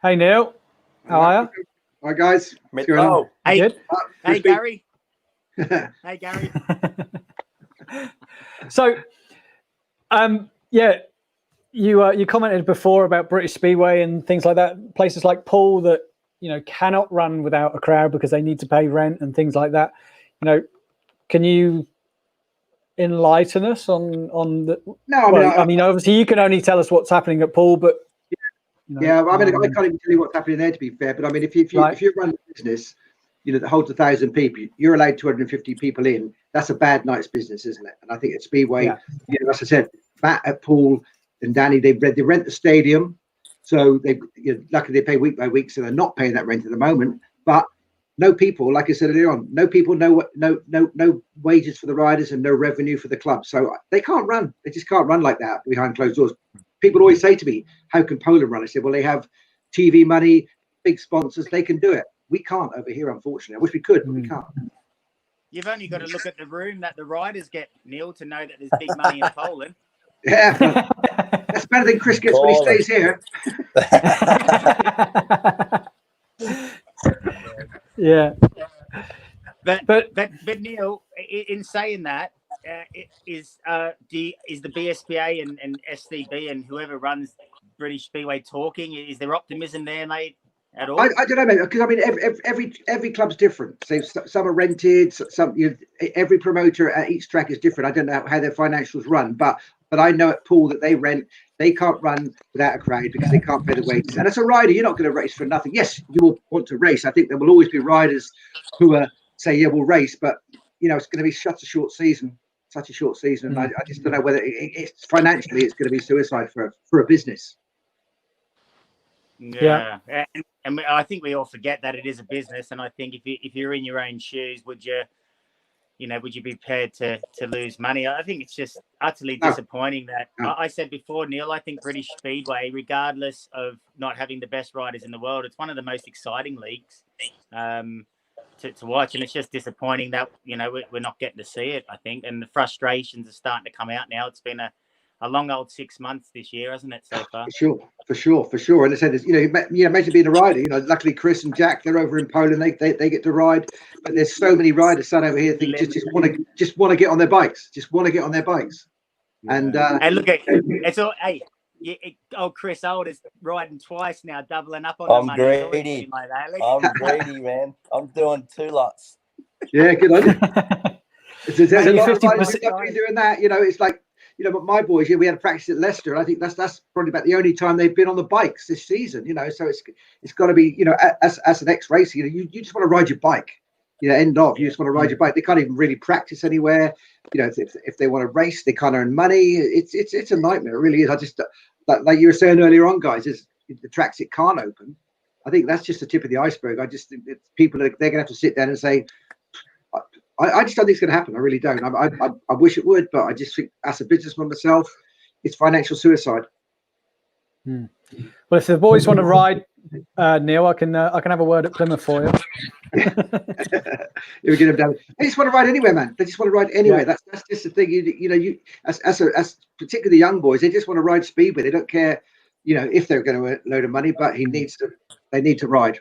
Hey Neil, how are you? Hi guys. What's going on? Hey, Good? hey Gary. Hey Gary. So, yeah, you commented before about British Speedway and things like that. Places like Poole that cannot run without a crowd because they need to pay rent and things like that. Can you enlighten us on the? No, I mean, obviously you can only tell us what's happening at Poole, but yeah, I mean, I can't even tell you what's happening there, to be fair. But I mean, if you run a business, that holds 1,000 people, you're allowed 250 people in. That's a bad night's business, isn't it? And I think at Speedway, as I said, Matt at Poole and Danny, they rent the stadium, so luckily they pay week by week, so they're not paying that rent at the moment. But no people, like I said earlier on, no people, no wages for the riders and no revenue for the club. So they can't run. They just can't run like that behind closed doors. People always say to me, how can Poland run? I said, well, they have TV money, big sponsors. They can do it. We can't over here, unfortunately. I wish we could, but we can't. You've only got to look at the room that the riders get, Neil, to know that there's big money in Poland. Yeah. That's better than Chris gets when he stays here. Yeah. But Neil, in saying that, is the BSPA and SDB and whoever runs British Speedway talking? Is there optimism there, mate, at all? I don't know, mate, because I mean every club's different. So some are rented, some every promoter at each track is different. I don't know how their financials run, but I know at Poole that they rent. They can't run without a crowd because they can't pay the wages. And as a rider, you're not going to race for nothing. Yes, you will want to race. I think there will always be riders who say, yeah, we'll race, but it's going to be such a short season. And I just don't know whether it's financially it's going to be suicide for a business. Yeah. And I think we all forget that it is a business. And I think if you're in your own shoes, would you be prepared to lose money? I think it's just utterly disappointing that I said before, Neil, I think British Speedway, regardless of not having the best riders in the world, it's one of the most exciting leagues to watch. And it's just disappointing that, we're not getting to see it, I think. And the frustrations are starting to come out now. It's been a long old 6 months this year, hasn't it, so far? For sure. And I said, imagine being a rider. Luckily Chris and Jack, they're over in Poland. They get to ride, but there's so many riders sat over here think just want to get on their bikes, And look at it's all. Hey, Chris Old is riding twice now, doubling up on the money. I'm greedy. I'm greedy, man. I'm doing 2 lots. Yeah, good on you. There's a lot of riders doing that. It's like. But my boys, we had a practice at Leicester. And I think that's probably about the only time they've been on the bikes this season. So it's got to be, as an ex-racer, you just want to ride your bike. End of. You just want to ride your bike. They can't even really practice anywhere. If they want to race, they can't earn money. It's a nightmare. It really is. I just like you were saying earlier on, guys, is the tracks it can't open. I think that's just the tip of the iceberg. I just think people they're going to have to sit down and say, I just don't think it's going to happen. I really don't. I wish it would, but I just think, as a businessman myself, it's financial suicide. Well, if the boys want to ride, Neil, I can have a word at Plymouth for you. We get them down. They just want to ride anywhere, man. They just want to ride anywhere. Yeah. That's just the thing. You as particularly the young boys, they just want to ride Speedway. They don't care, if they're going to earn a load of money, but they need to ride.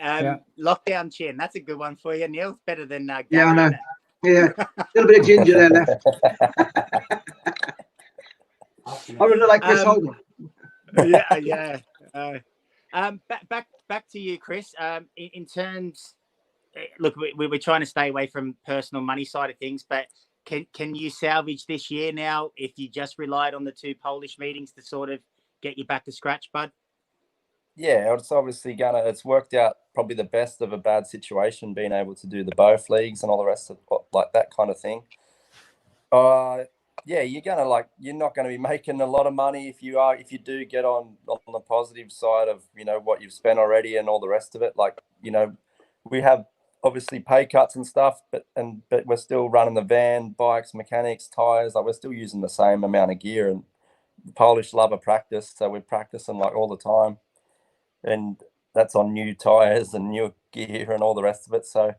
Lockdown chin. That's a good one for you, Neil. It's better than Gary. Yeah, I know. Yeah, a little bit of ginger there left. I really like Chris Holden. Yeah. Back to you, Chris. In terms, look, we're trying to stay away from personal money side of things, but can you salvage this year now if you just relied on the 2 Polish meetings to sort of get you back to scratch, bud? Yeah, it's obviously it's worked out probably the best of a bad situation, being able to do the both leagues and all the rest of like that kind of thing. Yeah, you're not going to be making a lot of money if you do get on the positive side of, what you've spent already and all the rest of it. Like, we have obviously pay cuts and stuff, but we're still running the van, bikes, mechanics, tires. Like, we're still using the same amount of gear, and the Polish love a practice. So we're practicing like all the time, and that's on new tires and new gear and all the rest of it. So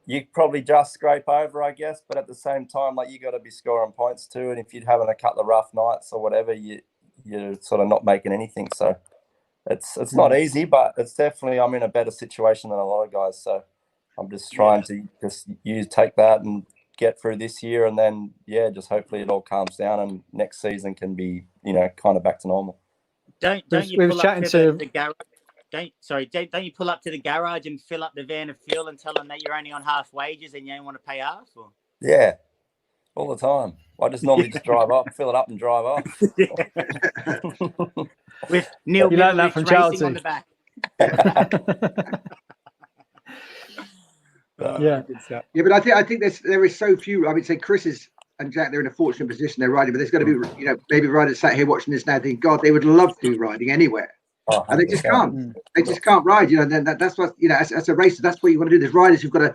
you probably just scrape over, I guess, but at the same time, like, you got to be scoring points too. And if you're having a couple of rough nights or whatever, you're sort of not making anything. So it's not easy, but it's definitely, I'm in a better situation than a lot of guys. So I'm just trying to take that and get through this year, and then just hopefully it all calms down and next season can be kind of back to normal. Don't you pull up to the garage? Don't you pull up to the garage and fill up the van of fuel and tell them that you're only on half wages and you don't want to pay half? Or? Yeah, all the time. I just normally just drive up, fill it up, and drive off. With Neil, you learned that from Childsy on the back. But I think there is so few. I would say Chris and Jack, they're in a fortunate position. They're riding, but there's going to be maybe riders sat here watching this now thinking, God, they would love to be riding anywhere. And they just can't. They just can't ride. That's what as a racer, that's what you want to do. There's riders who've got to,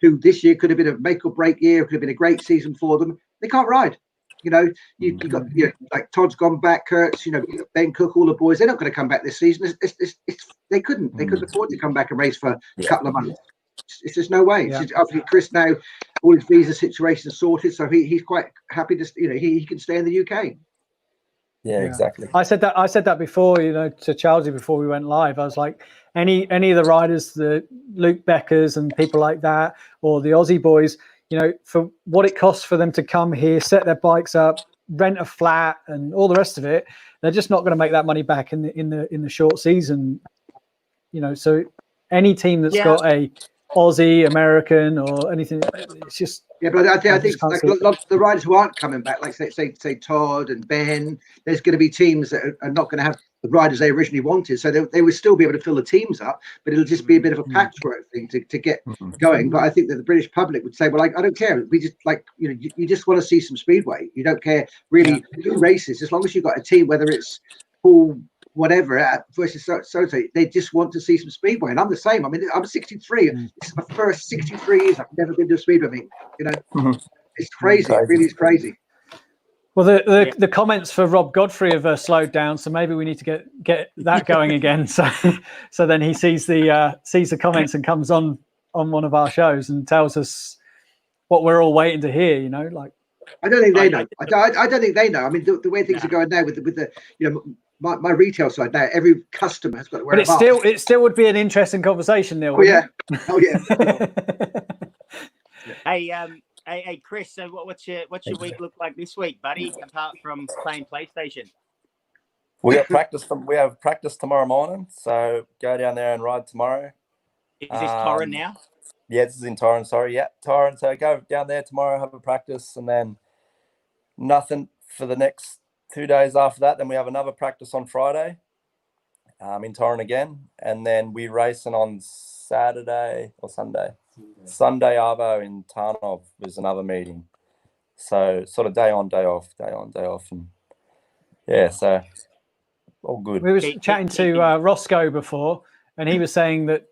who this year could have been a make or break year, could have been a great season for them. They can't ride. You got like Todd's gone back, Kurtz, Ben Cook, all the boys. They're not going to come back this season. They couldn't afford to come back and race for a couple of months. It's just no way. Yeah. Obviously, Chris now, all his visa situation is sorted, so he's quite happy to, he can stay in the UK. Yeah, exactly. I said that before, to Childsy before we went live. I was like, any of the riders, the Luke Beckers and people like that, or the Aussie boys, for what it costs for them to come here, set their bikes up, rent a flat, and all the rest of it, they're just not going to make that money back in the short season. So any team that's got a Aussie, American, or anything, it's just. Yeah, but I think like a lot of the riders who aren't coming back, like say Todd and Ben, there's going to be teams that are not going to have the riders they originally wanted. So they will still be able to fill the teams up, but it'll just be a bit of a patchwork thing to get going. But I think that the British public would say, well, I don't care. We just you just want to see some Speedway. You don't care really who races, as long as you've got a team, whether it's Paul, whatever, versus so they just want to see some Speedway. And I'm the same. I mean, I'm 63. This is my first 63 years. I've never been to a Speedway meet. It's crazy. It really is crazy. Well, the comments for Rob Godfrey have slowed down, so maybe we need to get that going again. So then he sees the comments and comes on one of our shows and tells us what we're all waiting to hear. I don't think they know. I don't think they know. I mean, the way things are going now with the my retail side now, every customer has got to wear a mask. It still would be an interesting conversation, Neil. Oh yeah. Hey, Chris. So what's your week look like this week, buddy? Apart from playing PlayStation. We have practice tomorrow morning, so go down there and ride tomorrow. Is this Torrent now? Yeah, this is in Torrent. Sorry, yeah, Torrent. So go down there tomorrow, have a practice, and then nothing for the next 2 days after that. Then we have another practice on Friday, in Torrent again, and then we racing on Saturday or Sunday. Sunday Arvo in Tarnov is another meeting. So sort of day on, day off, and so all good. We were chatting to Roscoe before, and he was saying that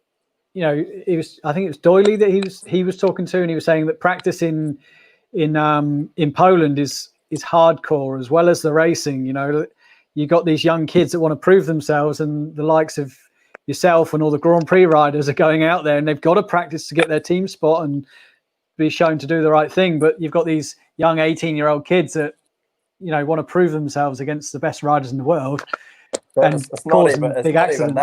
I think it was Doyley that he was talking to, and he was saying that practice in Poland is hardcore as well as the racing. You got these young kids that want to prove themselves, and the likes of yourself and all the Grand Prix riders are going out there, and they've got to practice to get their team spot and be shown to do the right thing. But you've got these young 18-year-old kids that want to prove themselves against the best riders in the world, and it's causing not big accidents.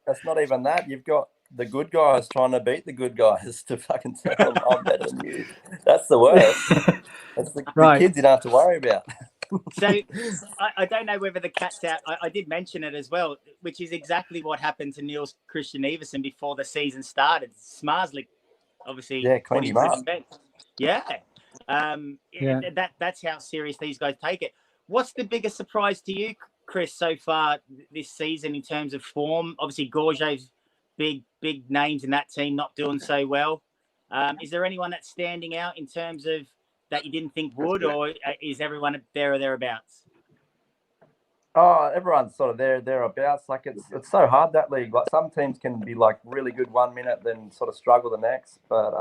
That's not even that. You've got the good guys trying to beat the good guys to fucking tell them I'm better than you. That's the worst. That's the kids you don't have to worry about. So I don't know whether the cat's out. I did mention it as well, which is exactly what happened to Niels Christian Iversen before the season started. Smarsley, obviously, cleaned him up. That's how serious these guys take it. What's the biggest surprise to you, Chris, so far this season in terms of form? Obviously, Gorget's big names in that team not doing so well. Is there anyone that's standing out in terms of that you didn't think would, or is everyone there or thereabouts? Oh, everyone's sort of thereabouts. Like it's so hard, that league. Like some teams can be like really good 1 minute, then sort of struggle the next. But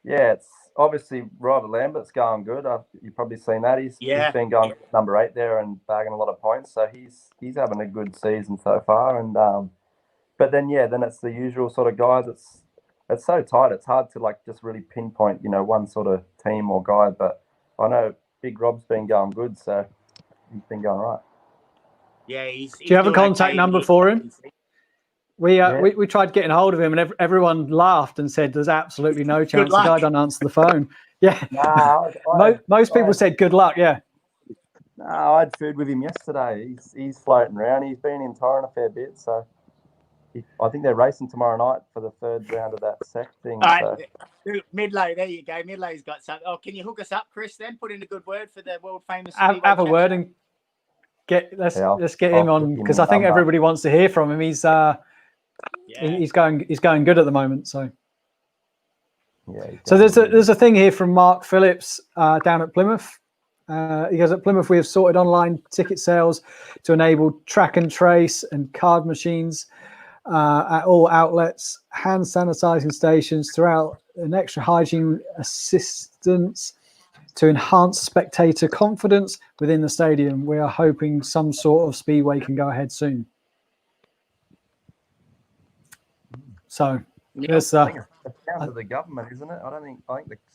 it's obviously Ryder Lambert's going good. You've probably seen that. He's been going number 8 there and bagging a lot of points. So he's having a good season so far. And but then it's the usual sort of guys. It's so tight. It's hard to like just really pinpoint, one sort of team or guy. But I know Big Rob's been going good, so he's been going right. Yeah, do you have a contact number for him? We tried getting hold of him, and everyone laughed and said there's absolutely no chance the guy don't answer the phone. Yeah, most people said good luck. Yeah. No, I had food with him yesterday. He's floating around. He's been in Torrent a fair bit, so I think they're racing tomorrow night for the 3rd round of that sec thing. All right, Midlow, there you go. Midlow's got something. Oh, can you hook us up, Chris? Then put in a good word for the world famous. Have a word and let's get him on, because I think everybody wants to hear from him. He's going good at the moment. So there's a thing here from Mark Phillips down at Plymouth. He goes, at Plymouth we have sorted online ticket sales to enable track and trace and card machines at all outlets, hand sanitizing stations throughout, an extra hygiene assistance to enhance spectator confidence within the stadium. We are hoping some sort of Speedway can go ahead soon. So there's I think it's down to the government, isn't it? I think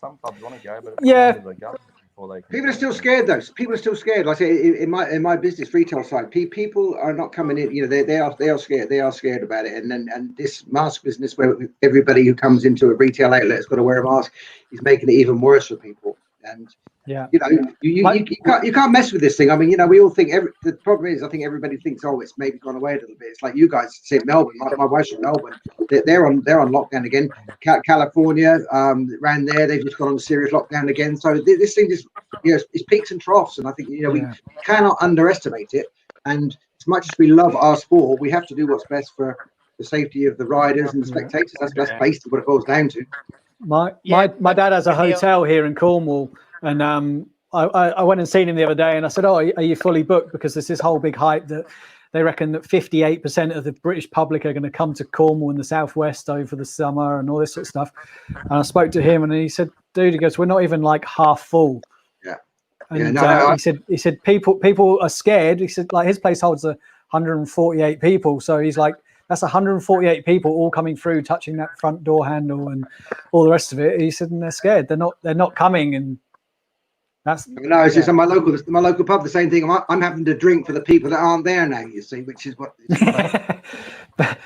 some clubs want to go, but it's down to the government before they. People are still scared, though. People are still scared. Like I say, in my business retail side, people are not coming in. They are scared. They are scared about it. And this mask business, where everybody who comes into a retail outlet has got to wear a mask, is making it even worse for people. And you can't mess with this thing. I mean, we all think the problem is, I think everybody thinks, oh, it's maybe gone away a little bit. It's like you guys say Melbourne. My wife's from Melbourne. They're on lockdown again. California, around there, they've just gone on serious lockdown again. So this thing just it's peaks and troughs, and I think we cannot underestimate it. And as much as we love our sport, we have to do what's best for the safety of the riders and the spectators. That's basically what it boils down to. My dad has a hotel here in Cornwall, and I went and seen him the other day, and I said, "Oh, are you fully booked?" Because there's this whole big hype that they reckon that 58% of the British public are going to come to Cornwall in the southwest over the summer and all this sort of stuff. And I spoke to him, and he said, "Dude," he goes, "we're not even like half full." Yeah. And he said people are scared. He said like his place holds 148 people, so he's like, that's 148 people all coming through, touching that front door handle and all the rest of it. He said, and they're scared. They're not coming. And that's it's just my local pub. The same thing. I'm having to drink for the people that aren't there now. You see, which is what.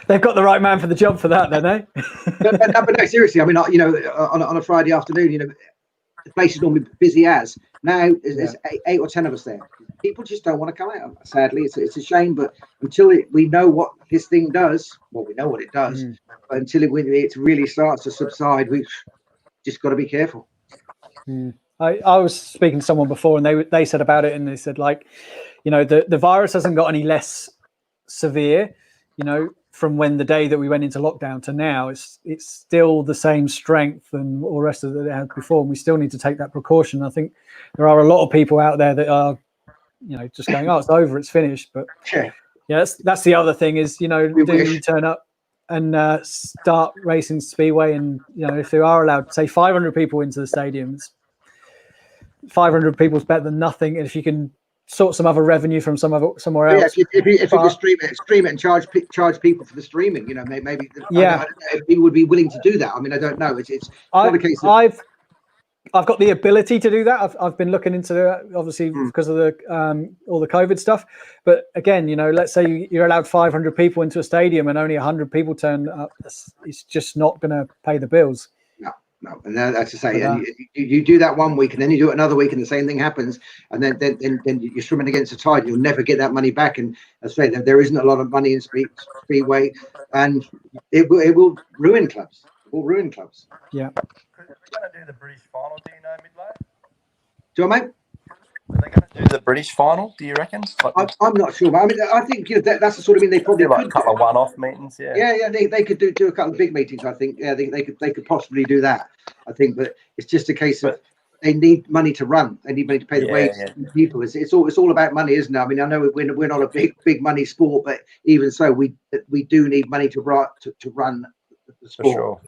They've got the right man for the job for that, then, eh? but no, seriously. I mean, on a Friday afternoon, the place is normally busy as. Now there's 8 or 10 of us there. People just don't want to come out. Sadly, it's a shame. But until we know what this thing does, well, we know what it does. But until it really starts to subside, we've just got to be careful. I was speaking to someone before, and they said about it, and they said the virus hasn't got any less severe, from when the day that we went into lockdown to now. It's still the same strength and all the rest of it it had before, and we still need to take that precaution. I think there are a lot of people out there that are just going, oh, it's over, it's finished. But that's the other thing is, do you turn up and start racing Speedway, and if they are allowed, say 500 people into the stadiums, 500 people is better than nothing. And if you can sort some other revenue from somewhere else, if you could stream it and charge people for the streaming, maybe I don't know if people would be willing to do that. I mean, I don't know. It's not a case of... I've got the ability to do that. I've been looking into it, obviously, because of the all the COVID stuff. But again, let's say you're allowed 500 people into a stadium and only 100 people turn up. It's just not going to pay the bills. No, and that's to say, and you do that one week, and then you do it another week, and the same thing happens, and then you're swimming against the tide. You'll never get that money back. And as I say, there isn't a lot of money in Speedway, and it will ruin clubs. It will ruin clubs. Yeah. Are they going to do the British final? Do you know, Midlow? Do you know, mate? Are they going to do the British final? Do you reckon? I'm not sure, but I mean, I think that's the sort of thing they probably like could a couple of one-off meetings. Yeah. They could do a couple of big meetings. I think. Yeah, they could possibly do that. I think, but it's just a case of they need money to run. They need money to pay the wages of people. It's all about money, isn't it? I mean, I know we're not a big money sport, but even so, we do need money to run the sport. For sure.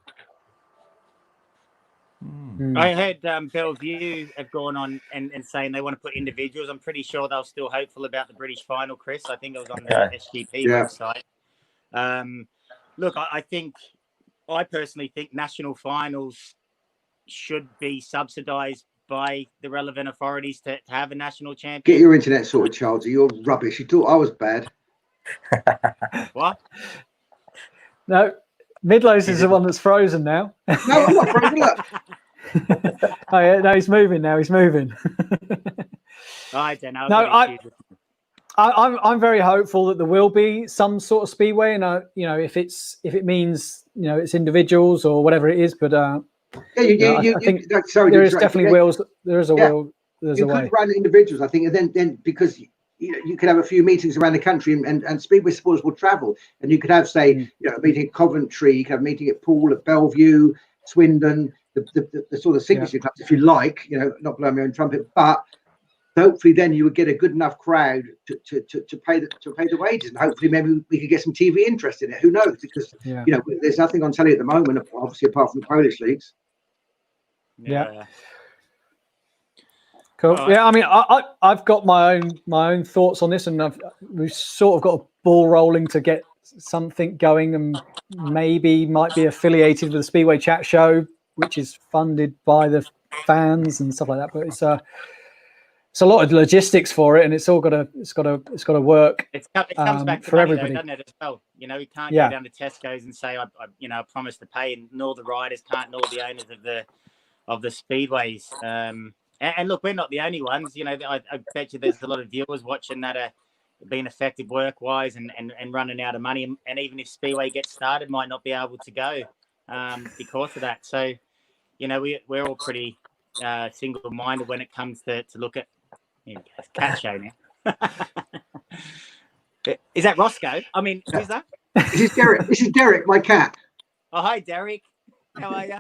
I heard Bellevue have gone on and saying they want to put individuals. I'm pretty sure they're still hopeful about the British final, Chris. I think it was on the SGP website. Look, I personally think national finals should be subsidised by the relevant authorities to have a national champion. Get your internet sorted, Childsy. You're rubbish. You thought I was bad. What? No. Midlow's is the one that's frozen now. No, I'm not frozen. Look. Oh yeah, no, he's moving now. He's moving. I don't know. No, I'm very hopeful that there will be some sort of Speedway, and if it means it's individuals or whatever it is, but I think there is definitely wills. There is a will. There's a way. You could run individuals, I think, and then because you could have a few meetings around the country, and Speedway supporters will travel, and you could have, say, a meeting at Coventry, you could have a meeting at Poole, at Bellevue, Swindon, the sort of signature clubs, if you like, not blowing my own trumpet, but hopefully then you would get a good enough crowd to pay the wages, and hopefully maybe we could get some TV interest in it. Who knows? Because there's nothing on telly at the moment, obviously, apart from the Polish leagues. Yeah. Cool. Right. Yeah, I mean, I've got my own thoughts on this, and we've sort of got a ball rolling to get something going, and maybe might be affiliated with the Speedway Chat Show, which is funded by the fans and stuff like that. But it's a lot of logistics for it, and it's got to work. It comes back to for money, everybody, though, doesn't it? As well, you can't go down to Tesco's and say I promised to pay, and nor the riders can't, nor the owners of the speedways. And look, we're not the only ones. I bet you there's a lot of viewers watching that are being affected work-wise and running out of money. And even if Speedway gets started, might not be able to go because of that. So, we're all pretty single-minded when it comes to look at cat show now. Is that Roscoe? I mean, who's that? This is Derek. This is Derek, my cat. Oh, hi, Derek. How are you?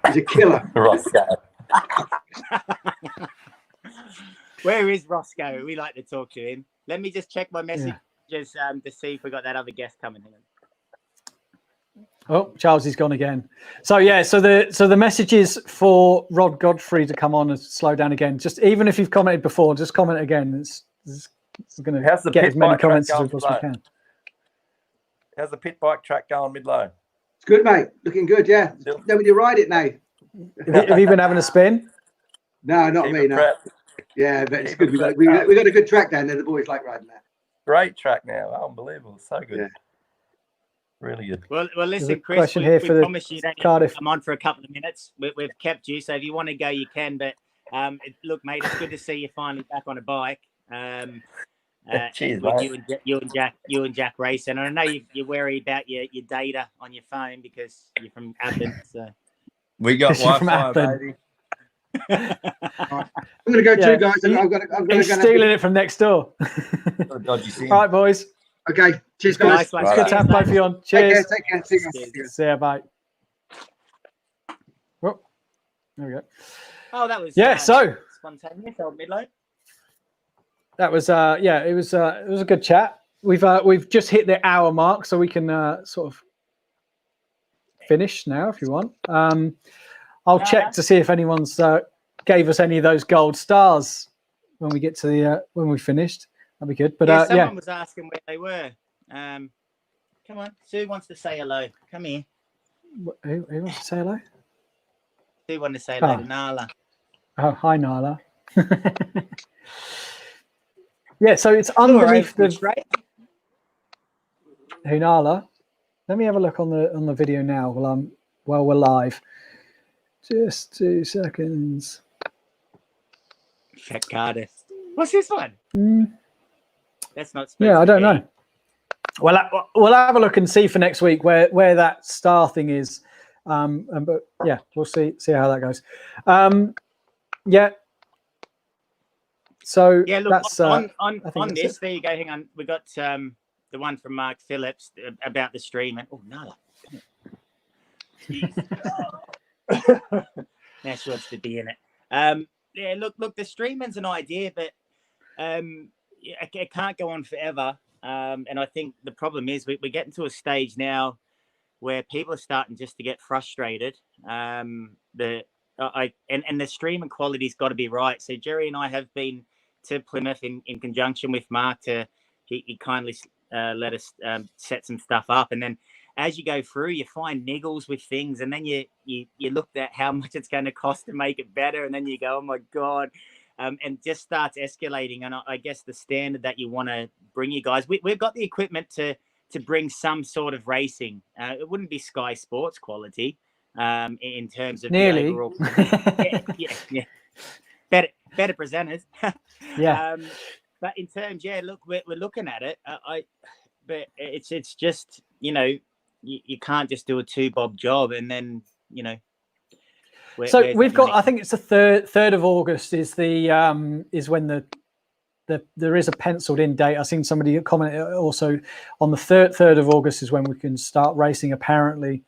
He's a killer. Roscoe. Where is Roscoe? We like to talk to him. Let me just check my messages to see if we got that other guest coming in. Oh, Charles gone again. So the message is for Rod Godfrey to come on and slow down again. Just even if you've commented before, just comment again. It's going to get as many comments as we possibly can. How's the pit bike track going, Midlow? It's good, mate. Looking good, yeah. Nobody ride it now. Have you been having a spin? No, not me. No. Yeah, but it's good. We got a good track down there. The boys like riding that. Great track now. Unbelievable. So good. Yeah. Really good. Well, listen, Chris. We promise you that come on for a couple of minutes. We've kept you, so if you want to go, you can. But look, mate, it's good to see you finally back on a bike. Cheers, with you and Jack racing. And I know you're worried about your data on your phone because you're from Athens. So. We got Wi-Fi, baby. I'm going to go too, guys. He's stealing it from next door. All right, boys. Okay. Cheers, guys. Nice, it's good to have both of you on. Cheers. Take care. See you. See you. Bye. Well, there we go. Oh, that was spontaneous, old Midlow. That was it was a good chat. We've just hit the hour mark, so we can sort of finish now if you want. I'll check to see if anyone's gave us any of those gold stars when we get to the when we finished. That'd be good. But someone was asking where they were. Come on, Sue wants to say hello. Come here. Who wants to say hello? Sue wanted to say hello to Nala. Oh, hi Nala. Yeah, so it's underneath the Who Nala? Let me have a look on the video now while we're live. Just 2 seconds. Check Cardiff. What's this one? That's not. Yeah, I don't know. Well, we'll have a look and see for next week where that star thing is. But yeah, we'll see how that goes. Yeah. So yeah, look, that's on that's this. it. There you go. Hang on, we got the one from Mark Phillips about the stream. And, oh no. Now she wants to be in it. Yeah, look, the streaming's an idea, but it can't go on forever. And I think the problem is we're getting to a stage now where people are starting just to get frustrated. The streaming quality's got to be right. So Gerry and I have been to Plymouth in conjunction with Mark. He kindly let us set some stuff up, and then as you go through, you find niggles with things, and then you look at how much it's going to cost to make it better, and then you go, oh my god. And just starts escalating. And I guess the standard that you want to bring you guys, we've got the equipment to bring some sort of racing. It wouldn't be Sky Sports quality in terms of nearly. The overall. yeah. Better presenters. Yeah. But in terms, look, we're looking at it. But it's just, you can't just do a 2-bob job and then, So we've got, I think it's the 3rd of August is the is when there is a penciled in date. I've seen somebody comment also on the 3rd of August is when we can start racing. Apparently,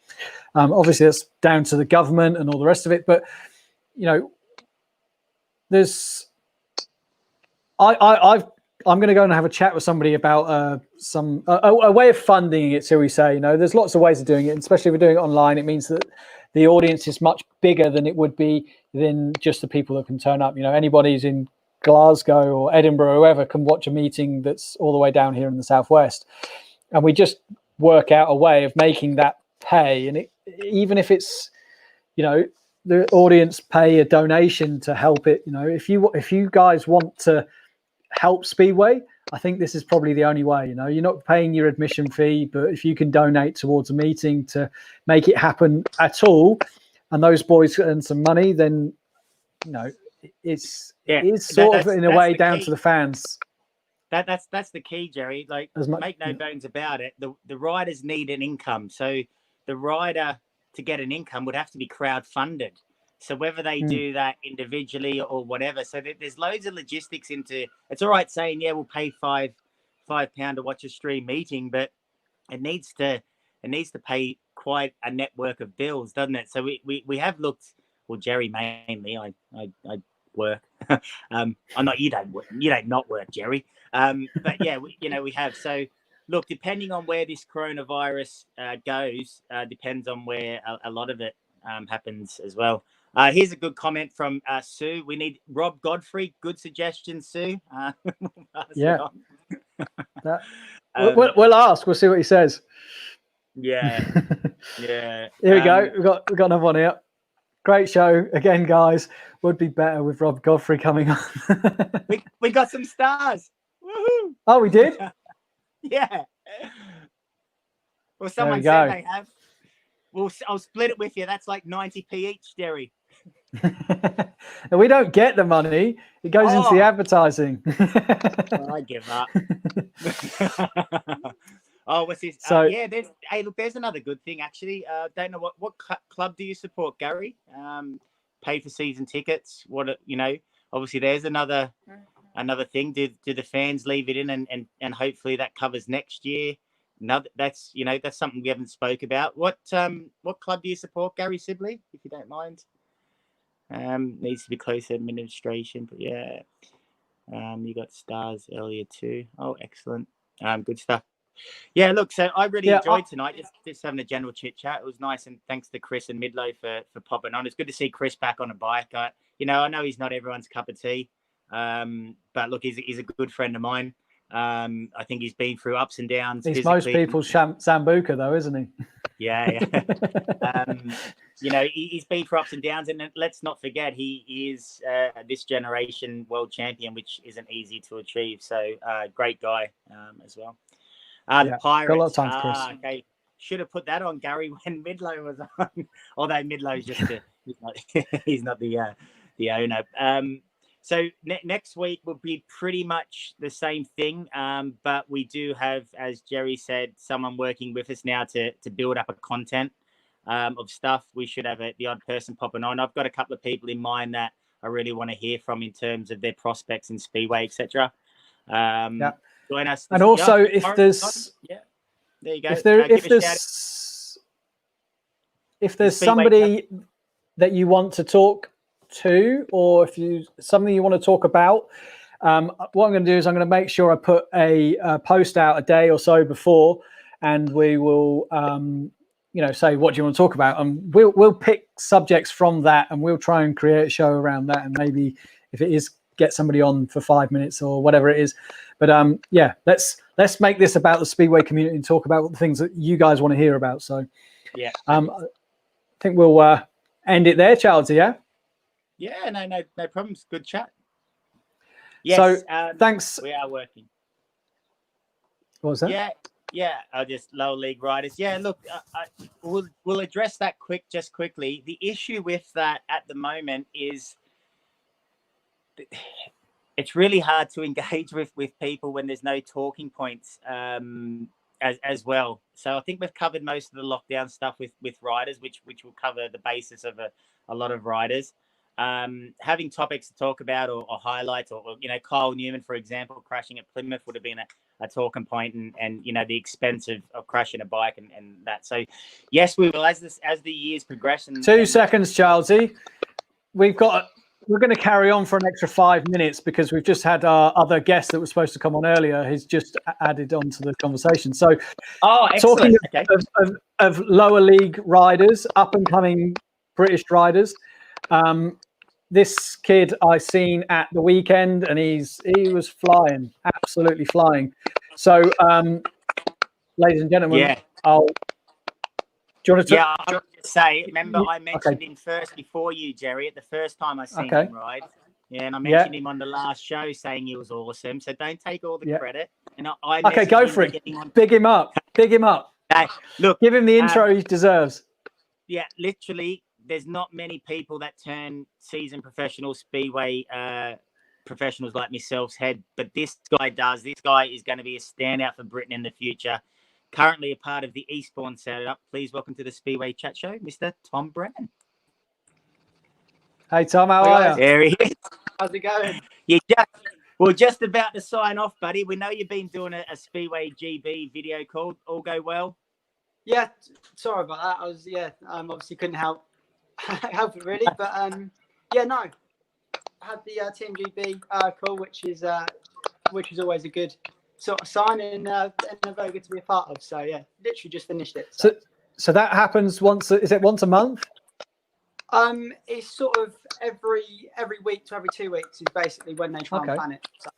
obviously that's down to the government and all the rest of it. But there's I'm going to go and have a chat with somebody about a way of funding it. So we say, there's lots of ways of doing it, and especially if we're doing it online. It means that the audience is much bigger than it would be than just the people that can turn up. Anybody who's in Glasgow or Edinburgh or whoever can watch a meeting that's all the way down here in the southwest, and we just work out a way of making that pay. And even if it's the audience pay a donation to help it, if you guys want to help Speedway, I think this is probably the only way. You're not paying your admission fee, but if you can donate towards a meeting to make it happen at all, and those boys earn some money, then it's sort of in a way down to the fans. That's the key, Gerry. Like, make no bones about it. The riders need an income, so the rider to get an income would have to be crowd funded. So whether they do that individually or whatever, so there's loads of logistics into. It's all right saying, we'll pay £5 to watch a stream meeting, but it needs to pay quite a network of bills, doesn't it? So we have looked. Well, Gerry mainly. I work. I'm not. You don't not work, Gerry. But yeah, we have. So look, depending on where this coronavirus goes, depends on where a lot of it happens as well. Here's a good comment from Sue. We need Rob Godfrey. Good suggestion, Sue. Yeah. We'll ask. We'll see what he says. Yeah. Yeah. Here we go. We've got another one here. Great show again, guys. Would be better with Rob Godfrey coming on. we got some stars. Woohoo! Oh, we did? Yeah. Well, someone said they have. Well, I'll split it with you. That's like 90p each, Gerry. And we don't get the money. It goes into the advertising. I give up. What's this? So there's another good thing actually. Don't know what club do you support, Gary? Pay for season tickets. Obviously there's another thing. Do the fans leave it in and hopefully that covers next year? That's something we haven't spoke about. What club do you support, Gary Sibley, if you don't mind? Needs to be close to administration, but yeah. You got stars earlier too. Oh, excellent. Good stuff. Yeah, look, so I really enjoyed tonight, just having a general chit chat. It was nice, and thanks to Chris and Midlow for popping on. It's good to see Chris back on a bike. I know he's not everyone's cup of tea, but look, he's a good friend of mine. I think he's been through ups and downs. He's most people's Sambuca, though, isn't he? Yeah. He's been through ups and downs, and let's not forget he is this generation world champion, which isn't easy to achieve. So great guy as well. The Pirates. Got a lot of time, Chris. Okay. Should have put that on Gary when Midlow was on. Although Midlow's just he's not the owner. So next week will be pretty much the same thing, but we do have, as Gerry said, someone working with us now to build up a content of stuff. We should have the odd person popping on. I've got a couple of people in mind that I really want to hear from in terms of their prospects in Speedway, etc. Join us. And also, if there's there you go. If there's somebody that you want to talk to, or if something you want to talk about, what I'm going to do is I'm going to make sure I put a post out a day or so before, and we will say what do you want to talk about, and we'll pick subjects from that, and we'll try and create a show around that, and maybe if it is, get somebody on for 5 minutes or whatever it is. But let's make this about the Speedway community and talk about the things that you guys want to hear about. So I think we'll end it there, Childsy. Yeah, no problems. Good chat. Yes. So thanks. We are working. What was that? Yeah. Just lower league riders. Yeah. Look, we'll address that quickly. The issue with that at the moment is it's really hard to engage with people when there's no talking points as well. So I think we've covered most of the lockdown stuff with riders, which will cover the basis of a lot of riders. Having topics to talk about or highlights, or Kyle Newman, for example, crashing at Plymouth would have been a talking point, and the expense of crashing a bike and that. So yes, we will, as the years progress. And 2 seconds, Childsy. We're going to carry on for an extra 5 minutes because we've just had our other guest that was supposed to come on earlier. He's just added on to the conversation. So talking of lower league riders, up and coming British riders, this kid I seen at the weekend, and he was flying, absolutely flying. So, ladies and gentlemen, do you want to I would just say, remember I mentioned him first before you, Gerry, at the first time I seen him ride. Yeah, and I mentioned him on the last show saying he was awesome. So don't take all the credit. And I go for it. Big him up. Hey, look, give him the intro he deserves. Yeah, literally. There's not many people that turn seasoned professional Speedway professionals like myself's head, but this guy does. This guy is going to be a standout for Britain in the future. Currently a part of the Eastbourne setup. Please welcome to the Speedway Chat Show, Mr. Tom Brennan. Hey, Tom, how are you? There he is. How's it going? We're just about to sign off, buddy. We know you've been doing a Speedway GB video call. All go well? Yeah, sorry about that. I was, obviously couldn't help it really, but I had the Team GB call, which is always a good sort of sign, and very good to be a part of. So yeah, literally just finished it. So that happens once. Is it once a month? It's sort of every week to every 2 weeks is basically when they try and plan it. So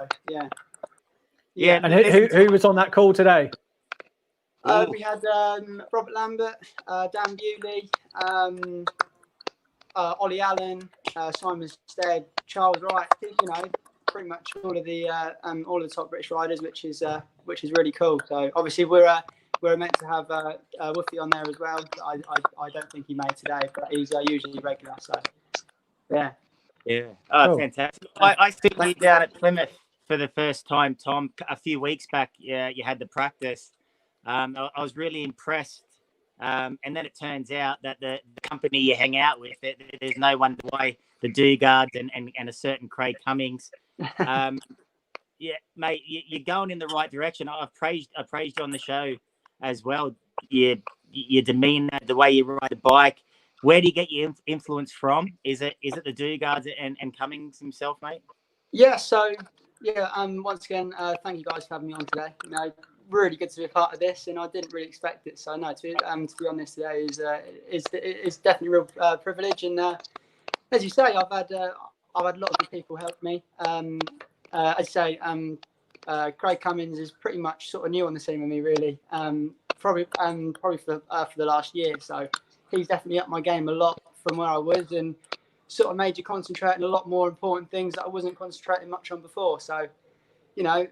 yeah. And who was on that call today? We had Robert Lambert, Dan Bewley, Ollie Allen, Simon Stead, Charles Wright. Pretty much all of the top British riders, which is really cool. So obviously we're meant to have Woofy on there as well. I don't think he made today, but he's usually regular. So yeah. Oh, cool. Fantastic. I stood you down at Plymouth for the first time, Tom, a few weeks back. Yeah, you had the practice. I was really impressed. And then it turns out that the company you hang out with, there's no wonder why the Dugards and a certain Craig Cummings. Mate, you're going in the right direction. I praised you on the show as well. Your demeanor, the way you ride the bike. Where do you get your influence from? Is it the Dugards and Cummings himself, mate? Yeah. So once again, thank you guys for having me on today. really good to be a part of this, and I didn't really expect it. So no, to be honest, today is definitely a real privilege. And as you say, I've had a lot of good people help me. I'd say Craig Cummins is pretty much sort of new on the scene with me, really. Probably for the last year. So he's definitely upped my game a lot from where I was, and sort of made you concentrate on a lot more important things that I wasn't concentrating much on before. So, you know,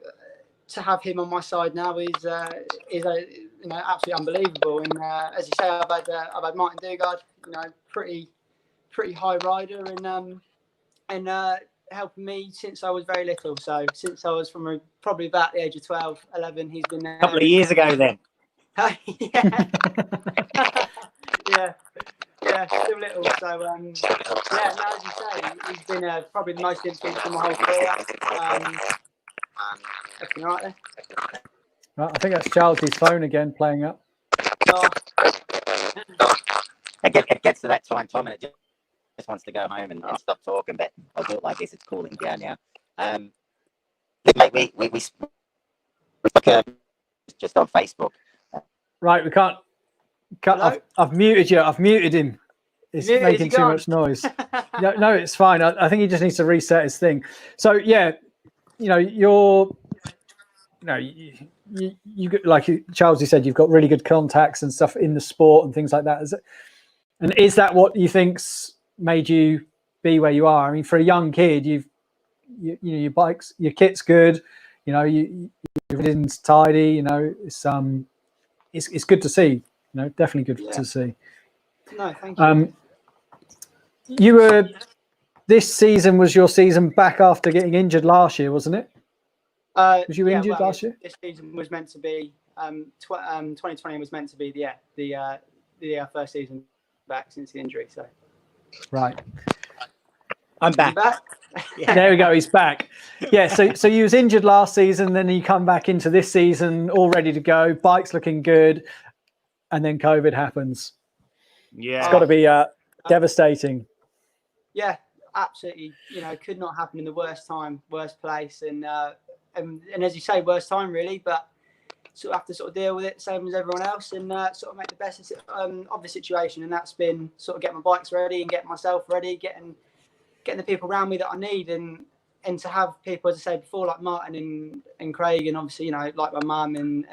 to have him on my side now is absolutely unbelievable. And as you say, I've had Martin Dugard, pretty high rider, and helping me since I was very little. So since I was from probably about the age of 12, 11, he's been there. A couple of years ago then. yeah, still little. So now as you say, he's been probably the most influence in my whole career. Everything right there? Right, I think that's Childsy's phone again playing up. Oh. It gets to that time, Tom, and it just wants to go home and stop talking. But I'll do it like this. It's cooling down now. Mate, we just on Facebook. Right, we can't. I've muted you. I've muted him. It's making too much noise. No, it's fine. I think he just needs to reset his thing. So yeah, you like Childsy said, you've got really good contacts and stuff in the sport and things like that. Is that what you think's made you be where you are? I mean, for a young kid, your bikes, your kit's good. Everything's tidy. It's good to see. Definitely good to see. No, thank you. This season was your season back after getting injured last year, wasn't it? Was you injured last year? This season was meant to be 2020 was meant to be the first season back since the injury. So right, I'm back. Yeah. There we go. He's back. Yeah. So you was injured last season, then you come back into this season all ready to go. Bike's looking good, and then COVID happens. Yeah, it's got to be devastating. Yeah, absolutely. Could not happen in the worst time, worst place, and as you say, worst time really. But sort of have to sort of deal with it, same as everyone else, and sort of make the best of the situation. And that's been sort of getting my bikes ready and getting myself ready, getting the people around me that I need, and to have people, as I said before, like Martin and Craig, and obviously like my mum and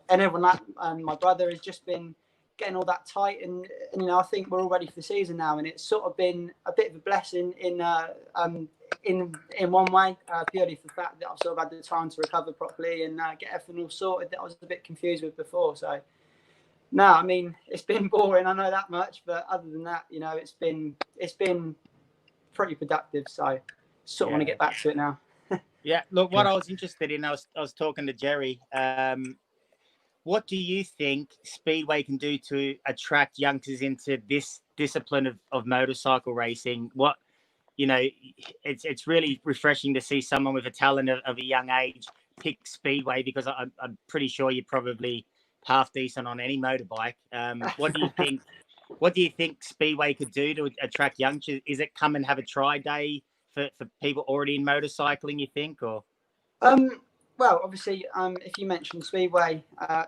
everyone, like my brother, has just been getting all that tight, and I think we're all ready for the season now, and it's sort of been a bit of a blessing in one way, purely for the fact that I've sort of had the time to recover properly and get everything all sorted that I was a bit confused with before. So no, I mean, it's been boring, I know that much, but other than that, it's been pretty productive. So sort of want to get back to it now. Yeah, look, what I was interested in, I was talking to Gerry. What do you think Speedway can do to attract youngsters into this discipline of motorcycle racing? It's really refreshing to see someone with a talent of a young age pick Speedway, because I'm pretty sure you're probably half decent on any motorbike. What do you think? What do you think Speedway could do to attract youngsters? Is it come and have a try day for people already in motorcycling, you think, or? Well, obviously, if you mention Speedway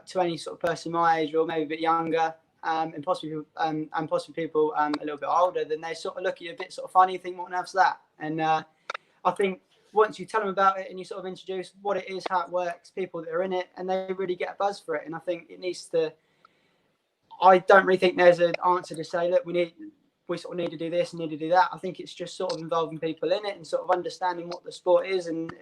to any sort of person my age or maybe a bit younger, and possibly people a little bit older, then they sort of look at you a bit sort of funny and think, what on earth's that? And I think once you tell them about it and you sort of introduce what it is, how it works, people that are in it, and they really get a buzz for it. And I think it needs to. I don't really think there's an answer to say, look, we sort of need to do this and need to do that. I think it's just sort of involving people in it and sort of understanding what the sport is and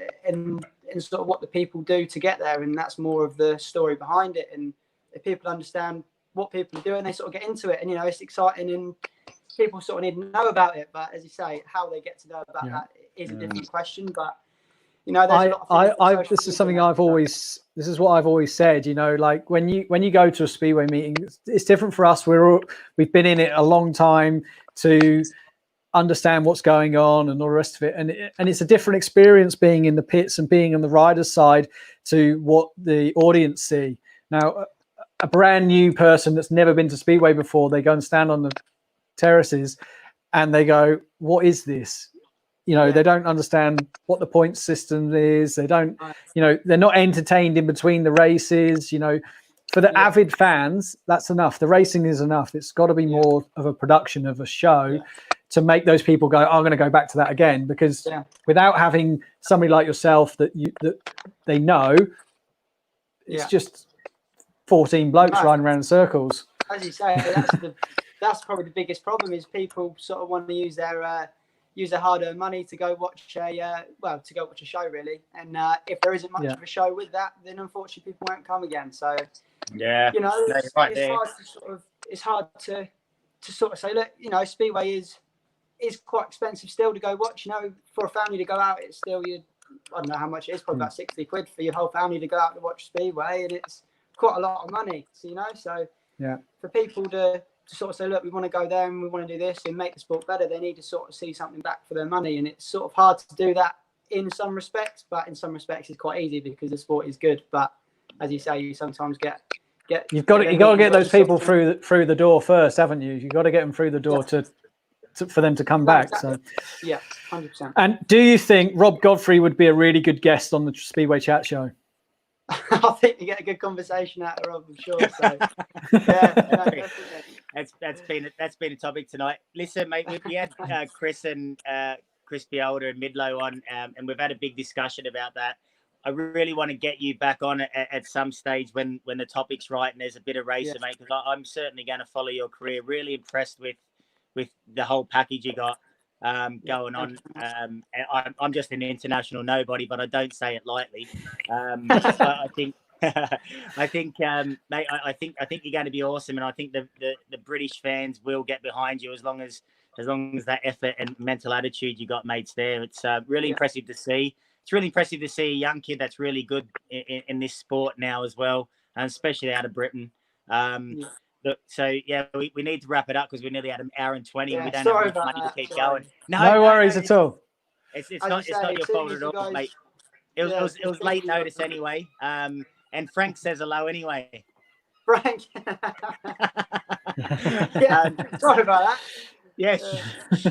sort of what the people do to get there. And that's more of the story behind it. And if people understand what people are doing, they sort of get into it. And, it's exciting and people sort of need to know about it. But as you say, how they get to know about that is a different question. But, there's a lot of this is something this is what I've always said, like when you go to a Speedway meeting, it's different for us. We've been in it a long time to understand what's going on and all the rest of it. And it's a different experience being in the pits and being on the rider's side to what the audience see. Now, a brand new person that's never been to Speedway before, they go and stand on the terraces and they go, what is this? You know, they don't understand what the point system is. They don't, you know, they're not entertained in between the races. You know, for the avid fans, that's enough. The racing is enough. It's got to be more of a production of a show to make those people go, I'm going to go back to that again. Because without having somebody like yourself that they know, it's just 14 blokes riding around in circles. As you say, that's probably the biggest problem, is people sort of want to use their hard-earned money to go watch a show really. And if there isn't much of a show with that, then unfortunately people won't come again. So you know, it's hard to sort of say, look, you know, Speedway is quite expensive still to go watch. You know, for a family to go out, it's still I don't know how much it is, probably about 60 quid for your whole family to go out to watch Speedway, and it's quite a lot of money. So, you know, for people to sort of say, look, we want to go there and we want to do this and make the sport better, they need to sort of see something back for their money. And it's sort of hard to do that in some respects, but in some respects it's quite easy because the sport is good. But as you say, you sometimes get you've got to get those people through the door first, haven't you? You've got to get them through the door for them to come back. Exactly. So 100%. And do you think Rob Godfrey would be a really good guest on the Speedway Chat Show? I think you get a good conversation out of Rob, I'm sure. So definitely. That's been a topic tonight. Listen, mate, we had Chris Piolda and Midlow on, and we've had a big discussion about that. I really want to get you back on at some stage when the topic's right and there's a bit of racing, mate, because I'm certainly going to follow your career. Really impressed with the whole package you got going on. I'm just an international nobody, but I don't say it lightly. But I think mate, I think you're going to be awesome, and I think the British fans will get behind you as long as that effort and mental attitude you got, mates. There, it's really impressive to see. It's really impressive to see a young kid that's really good in this sport now as well, and especially out of Britain. So we need to wrap it up because we're nearly at an hour and 20 and we don't have enough money to keep going. No worries at all. It's not your fault at all, mate. It was late notice anyway. And Frank says hello anyway. Frank. Sorry about that. Yes.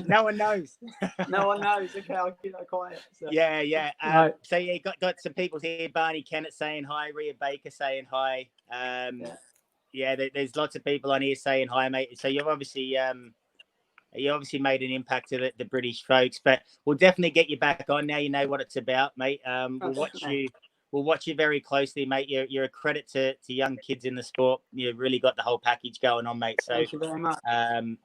No one knows. No one knows. Okay, I'll keep that quiet. So. So you got some people here. Barney Kennett saying hi. Rhea Baker saying hi. There's lots of people on here saying hi, mate. So you've obviously made an impact to the British folks, but we'll definitely get you back on now. You know what it's about, mate. We'll watch you very closely, mate. You're a credit to young kids in the sport. You've really got the whole package going on, mate. So thank you very much.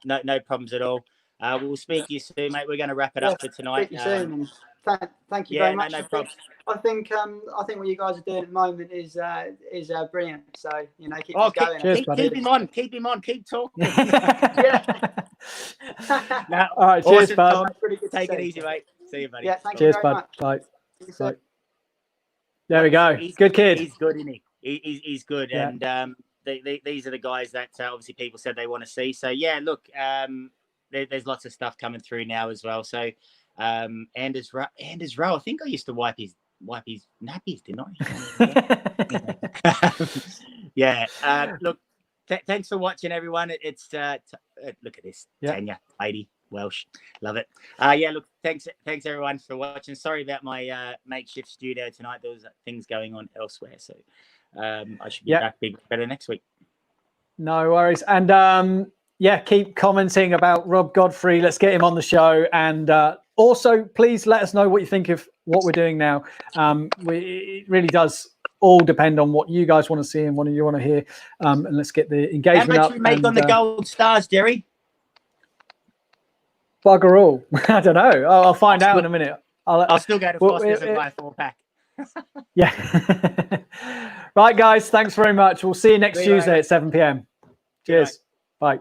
No problems at all. We'll speak to you soon, mate. We're going to wrap it up for tonight. Speak to you soon. Thank you very much. No problems. I think what you guys are doing at the moment is brilliant. So keep going. Cheers, keep him on. Keep talking. All right, awesome, cheers, bud. Take it easy, mate. See you, buddy. Yeah, thank cheers, you very bud. much. Bye. There we go. Good kid. He's good, isn't he? He's good, yeah. And these are the guys that obviously people said they want to see. So yeah, look, there's lots of stuff coming through now as well. So Anders Rowe, I think I used to wipe his nappies, didn't I? Look, thanks for watching, everyone. It's look at this, Tanya, lady, Welsh, love it. Look, thanks everyone for watching. Sorry about my makeshift studio tonight. There was things going on elsewhere, so I should be back better next week. No worries, and keep commenting about Rob Godfrey. Let's get him on the show, and also please let us know what you think of what we're doing now. It really does all depend on what you guys want to see and what you want to hear, and let's get the engagement up. How much we make on the gold stars, Jerry? Bugger all. I don't know. I'll find out in a minute. I'll still go to Foster's and buy a 4-pack. Right, guys. Thanks very much. We'll see you next Tuesday at 7 p.m. Cheers. Bye.